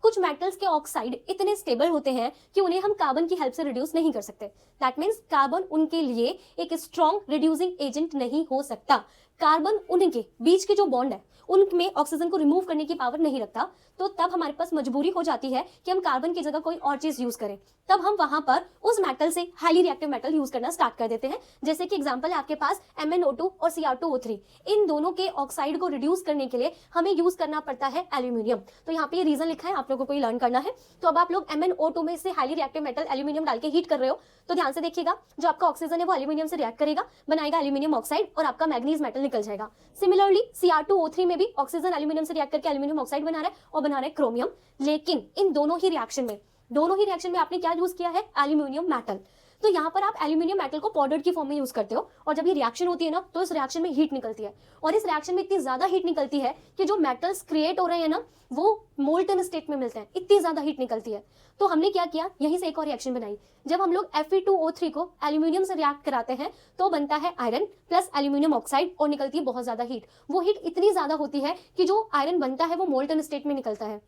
कुछ मेटल्स के ऑक्साइड इतने स्टेबल होते हैं कि उन्हें हम कार्बन की हेल्प से रिड्यूस नहीं कर सकते। दैट मीन्स कार्बन उनके लिए एक स्ट्रॉन्ग रिड्यूसिंग एजेंट नहीं हो सकता। कार्बन उनके बीच के जो बॉन्ड है उनमें ऑक्सीजन को रिमूव करने की पावर नहीं रखता। तो तब हमारे पास मजबूरी हो जाती है कि हम कार्बन की जगह कोई और चीज यूज करें। तब हम वहां पर उस मेटल से हाईली रिएक्टिव मेटल यूज करना स्टार्ट कर देते हैं। जैसे कि एग्जांपल है आपके पास MnO2 और Cr2O3। इन दोनों के ऑक्साइड को रिड्यूस करने के लिए हमें यूज करना पड़ता है एल्यूमिनियम। तो यहाँ पे ये रीजन लिखा है, आप लोगों को ये लर्न करना है। तो अब आप लोग MnO2 में से हाईली रिएक्टिव मेटल एल्यूमिनियम डाल के हीट कर रहे हो, तो ध्यान से देखिएगा, जो आपका ऑक्सीजन है वो एल्यूमिनियम से रिएक्ट करेगा, बनाएगा एल्यूमिनियम ऑक्साइड और आपका मैग्नीज मेटल निकल जाएगा। सिमिलरली Cr2O3 में भी ऑक्सीजन एल्यूमिनियम से रिएक्ट करके एल्यूमिनियम ऑक्साइड बना रहा है और बना रहा है क्रोमियम। लेकिन इन दोनों ही रिएक्शन में आपने क्या यूज किया है, एल्यूमिनियम मेटल। तो यहाँ पर आप एल्यूमिनियम मेटल को पाउडर की फॉर्म में यूज करते हो, और जब ये रिएक्शन होती है ना, तो इस रिएक्शन में हीट निकलती है, और इस रिएक्शन में इतनी ज्यादा हीट निकलती है कि जो मेटल्स क्रिएट हो रहे हैं ना वो मोल्टन स्टेट में मिलते हैं, इतनी ज्यादा हीट निकलती है। तो हमने क्या किया, यहीं से एक और रिएक्शन बनाई। जब हम लोग Fe2O3 को एल्यूमिनियम से रिएक्ट कराते हैं तो बनता है आयरन प्लस एल्यूमिनियम ऑक्साइड, और निकलती है बहुत ज्यादा हीट। वो हीट इतनी ज्यादा होती है कि जो आयरन बनता है वो मोल्टन स्टेट में निकलता है।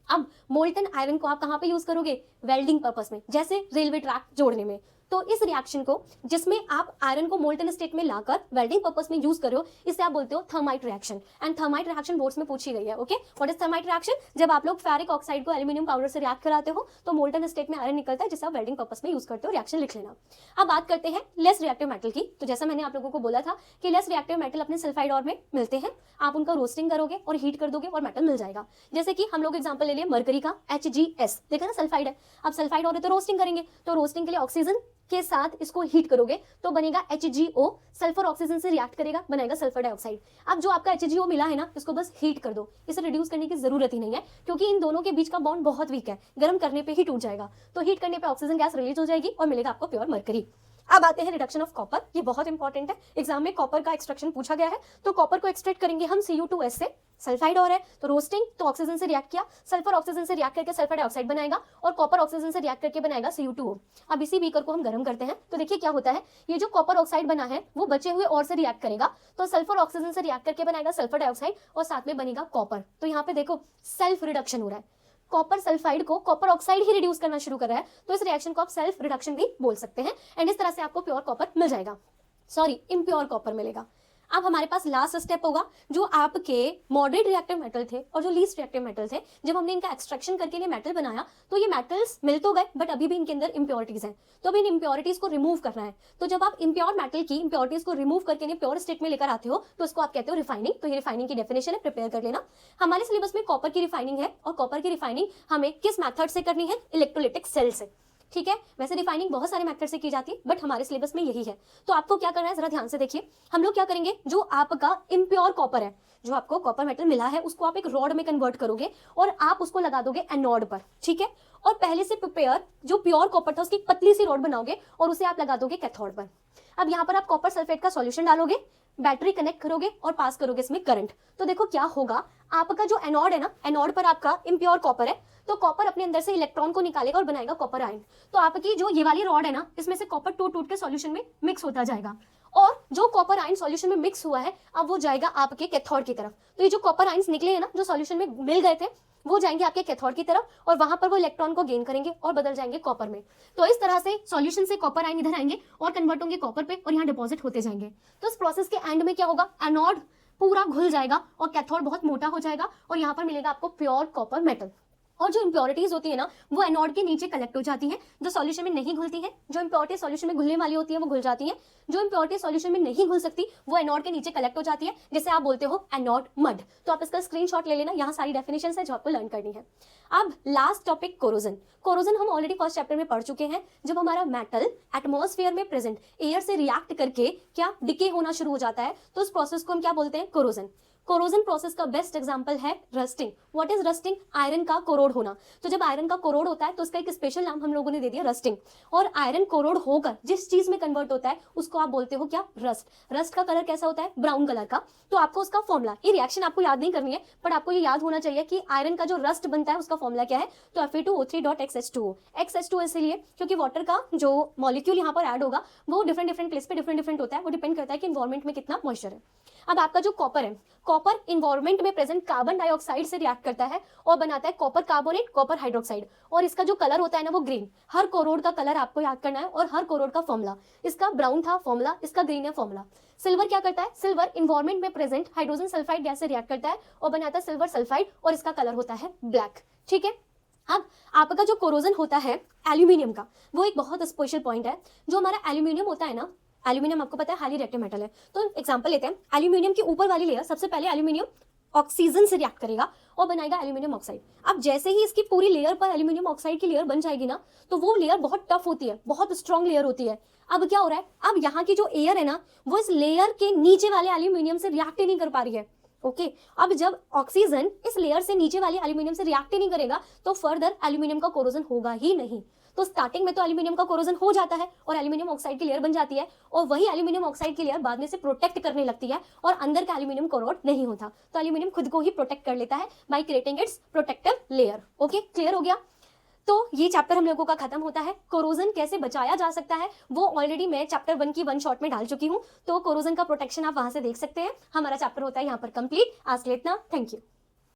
अब मोल्टन आयरन को आप कहाँ पे यूज करोगे, वेल्डिंग पर्पस में, जैसे रेलवे ट्रैक जोड़ने में। तो इस रिएक्शन को जिसमें आप आयरन को मोल्टन स्टेट में लाकर वेल्डिंग पर्पस में यूज करो, इसे आप बोलते हो thermite reaction. And thermite reaction boards में पूछी गई है। Okay, what is thermite reaction? जब आप लोग फेरिक ऑक्साइड को एल्यूमिनियम पाउडर से रिएक्ट कराते हो तो मोल्टन स्टेट में आयरन निकलता है, जिसे आप वेल्डिंग पर्पस में यूज करते हो। रिएक्शन लिख लेना। अब बात करते हैं लेस रिएक्टिव मेटल की। तो जैसा मैंने आप लोगों को बोला था कि लेस रिएक्टिव मेटल अपने सल्फाइड और में मिलते हैं, आप उनका रोस्टिंग करोगे और हीट कर दोगे और मेटल मिल जाएगा। जैसे कि हम लोग एग्जांपल ले लिए मरकरी का HgS, देखा ना सल्फाइड है। अब सल्फाइड और है तो रोस्टिंग करेंगे, तो रोस्टिंग के लिए ऑक्सीजन के साथ इसको हीट करोगे तो बनेगा HgO, सल्फर ऑक्सीजन से रिएक्ट करेगा, बनाएगा सल्फर डाइऑक्साइड। अब जो आपका HgO मिला है ना, इसको बस हीट कर दो, इसे रिड्यूस करने की जरूरत ही नहीं है, क्योंकि इन दोनों के बीच का बॉन्ड बहुत वीक है, गर्म करने पे ही टूट जाएगा। तो हीट करने पे ऑक्सीजन गैस रिलीज हो जाएगी और मिलेगा आपको प्योर मरकरी। अब आते हैं रिडक्शन ऑफ कॉपर। ये बहुत इंपॉर्टेंट है, एग्जाम में कॉपर का एक्सट्रैक्शन पूछा गया है। तो कॉपर को एक्सट्रैक्ट करेंगे हम Cu2S से, सल्फाइड और है तो रोस्टिंग, तो ऑक्सीजन से रिएक्ट किया, सल्फर ऑक्सीजन से रिएक्ट करके सल्फर डाइऑक्साइड बनाएगा, और कॉपर ऑक्सीजन से रिएक्ट करके बनाएगा Cu2O। अब इसी बीकर को हम गर्म करते हैं, तो देखिए क्या होता है, ये जो कॉपर ऑक्साइड बना है वो बचे हुए और से रिएक्ट करेगा, तो सल्फर ऑक्सीजन से रिएक्ट करके बनाएगा सल्फर डाइऑक्साइड और साथ में बनेगा कॉपर। तो यहाँ पे देखो सेल्फ रिडक्शन हो रहा है, कॉपर सल्फाइड को कॉपर ऑक्साइड ही रिड्यूस करना शुरू कर रहा है, तो इस रिएक्शन को आप सेल्फ रिडक्शन भी बोल सकते हैं। एंड इस तरह से आपको प्योर कॉपर मिल जाएगा, सॉरी इम्प्योर कॉपर मिलेगा। अब हमारे पास लास्ट स्टेप होगा, जो आपके मॉडरेट रिएक्टिव मेटल थे और जो लीस्ट रिएक्टिव मेटल थे, जब हमने इनका एक्सट्रैक्शन करके इन्हें मेटल बनाया तो ये मेटल्स मिल तो गए, बट अभी भी इनके अंदर इंप्योरिटीज हैं। तो अब इन इंप्योरिटीज को रिमूव करना है। तो जब आप इंप्योर मेटल की इंप्योरिटीज को रिमूव करके इन्हें प्योर स्टेट में लेकर आते हो तो उसको आप कहते हो रिफाइनिंग। तो ये रिफाइनिंग की डेफिनेशन है, प्रिपेयर कर लेना। हमारे सिलेबस में कॉपर की रिफाइनिंग है, और कॉपर की रिफाइनिंग हमें किस मेथड से करनी है, इलेक्ट्रोलिटिक सेल से। ठीक है, वैसे रिफाइनिंग बहुत सारे मेथड से की जाती है, बट हमारे सिलेबस में यही है। तो आपको क्या करना है, जरा ध्यान से देखिए। हम लोग क्या करेंगे, जो आपका इम्प्योर कॉपर है, जो आपको कॉपर मेटल मिला है, उसको आप एक रॉड में कन्वर्ट करोगे और आप उसको लगा दोगे एनोड पर। ठीक है, और पहले से प्रिपेयर जो प्योर कॉपर था उसकी एक पतली सी रॉड बनाओगे और उसे आप लगा दोगे कैथोड पर। अब यहाँ पर आप कॉपर सल्फेट का सॉल्यूशन डालोगे, बैटरी कनेक्ट करोगे और पास करोगे इसमें करंट। तो देखो क्या होगा, आपका जो एनोड है ना, एनोड पर आपका इम्प्योर कॉपर है, तो कॉपर अपने अंदर से इलेक्ट्रॉन को निकालेगा और बनाएगा कॉपर आयन। तो आपकी जो ये वाली रॉड है ना, इसमें से कॉपर टूट टूट के सॉल्यूशन में मिक्स होता जाएगा, और जो कॉपर आयन सॉल्यूशन में मिक्स हुआ है अब वो जाएगा आपके कैथोड की तरफ। तो ये जो कॉपर आयन्स निकले हैं ना, जो सॉल्यूशन में मिल गए थे, वो जाएंगे आपके कैथोड की तरफ और वहां पर वो इलेक्ट्रॉन को गेन करेंगे और बदल जाएंगे कॉपर में। तो इस तरह से सॉल्यूशन से कॉपर आयन इधर आएंगे और कन्वर्ट होंगे कॉपर पे और यहाँ डिपॉजिट होते जाएंगे। तो इस प्रोसेस के एंड में क्या होगा, एनोड पूरा घुल जाएगा और कैथोड बहुत मोटा हो जाएगा और यहाँ पर मिलेगा आपको प्योर कॉपर मेटल। और जो इंप्योरिटीज होती है ना वो एनोड के नीचे कलेक्ट हो जाती है, जो सॉल्यूशन में नहीं घुलती है। जो इंप्योरिटी सॉल्यूशन में घुलने वाली होती है वो घुल जाती है, जो इंप्योरिटी सॉल्यूशन में नहीं घुल सकती वो एनोड के नीचे कलेक्ट हो जाती है, जिसे आप बोलते हो एनोड मड। तो आप इसका स्क्रीनशॉट ले लेना, यहाँ सारी डेफिनेशन है जो आपको लर्न करनी है। अब लास्ट टॉपिक कोरोजन। कोरोजन हम ऑलरेडी फर्स्ट चैप्टर में पढ़ चुके हैं। जब हमारा मेटल एटमॉस्फेयर में प्रेजेंट एयर से रिएक्ट करके क्या डिके होना शुरू हो जाता है, तो उस प्रोसेस को हम क्या बोलते हैं, कोरोजन। कोरोजन प्रोसेस का बेस्ट एग्जांपल है rusting. What is rusting, iron का कोरोड होना। तो जब आयरन का कोरोड होता है तो उसका एक स्पेशल नाम हम लोगों ने दे दिया रस्टिंग। और आयरन कोरोड होकर जिस चीज में कन्वर्ट होता है उसको आप बोलते हो क्या, रस्ट। रस्ट का कलर कैसा होता है, ब्राउन कलर का। तो आपको उसका फॉर्मूला, ये रिएक्शन आपको याद नहीं करनी है बट आपको ये याद होना चाहिए कि आयरन का जो रस्ट बनता है उसका फॉर्मूला क्या है, तो Fe2O3.XH2O। XH2 इसलिए क्योंकि वाटर का जो मॉलिक्यूल यहाँ पर ऐड होगा वो डिफरेंट प्लेस पे डिफरेंट होता है, वो डिपेंड करता है कि इन्वायरमेंट में कितना मॉइस्चर है। अब आपका जो कॉपर है, कॉपर इन्वायरमेंट में प्रेजेंट कार्बन डाइऑक्साइड से रिएक्ट करता है और बनाता है कॉपर कार्बोनेट, कॉपर हाइड्रोक्साइड। और इसका जो कलर होता है ना वो ग्रीन। हर कोरोड का कलर आपको याद करना है और हर कोरोड का फॉर्मूला। इसका ब्राउन था फॉर्मूला, इसका ग्रीन है फॉर्मूला। सिल्वर क्या करता है, सिल्वर इन्वायरमेंट में प्रेजेंट हाइड्रोजन सल्फाइड गैस से रिएक्ट करता है और बनाता है सिल्वर सल्फाइड और इसका कलर होता है ब्लैक। ठीक है। अब आपका जो कोरोजन होता है एल्यूमिनियम का, वो एक बहुत स्पेशल पॉइंट है। जो हमारा एल्यूमिनियम होता है ना, एल्यूमिनियम आपको पता है हाईली रिएक्टिव मेटल है। तो एग्जांपल लेते हैं, एल्यूमिनियम की ऊपर वाली लेयर, सबसे पहले एल्यूमिनियम ऑक्सीजन से रिएक्ट करेगा और बनाएगा एल्यूमिनियम ऑक्साइड। अब जैसे ही इसकी पूरी लेयर पर एल्यूमिनियम ऑक्साइड की लेयर बन जाएगी ना, तो वो लेयर बहुत टफ होती है, बहुत स्ट्रॉन्ग लेयर होती है। अब क्या हो रहा है, अब यहाँ की जो एयर है ना वो इस लेयर के नीचे वाले एल्यूमिनियम से रिएक्ट ही नहीं कर पा रही है। ओके अब जब ऑक्सीजन इस लेयर से नीचे वाले एल्यूमिनियम से रिएक्ट ही नहीं करेगा तो फर्दर एल्यूमिनियम का कोरोजन होगा ही नहीं। तो स्टार्टिंग में तो एल्यूमिनियम का कोरोजन हो जाता है और एल्यूमिनियम ऑक्साइड की लेयर बन जाती है और वही एल्यूमिनियम ऑक्साइड की लेयर बाद में से प्रोटेक्ट करने लगती है और अंदर का एल्यूमिनियम कोरोड नहीं होता। तो एल्यूमिनियम खुद को ही प्रोटेक्ट कर लेता है by creating it's protective layer. Okay clear हो गया। तो ये चैप्टर हम लोगों का खत्म होता है। कोरोजन कैसे बचाया जा सकता है वो ऑलरेडी मैं चैप्टर 1 की 1 शॉट में डाल चुकी हूँ, तो कोरोजन का प्रोटेक्शन आप वहां से देख सकते हैं। हमारा चैप्टर होता है यहाँ पर कंप्लीट। आज के लिए इतना, थैंक यू।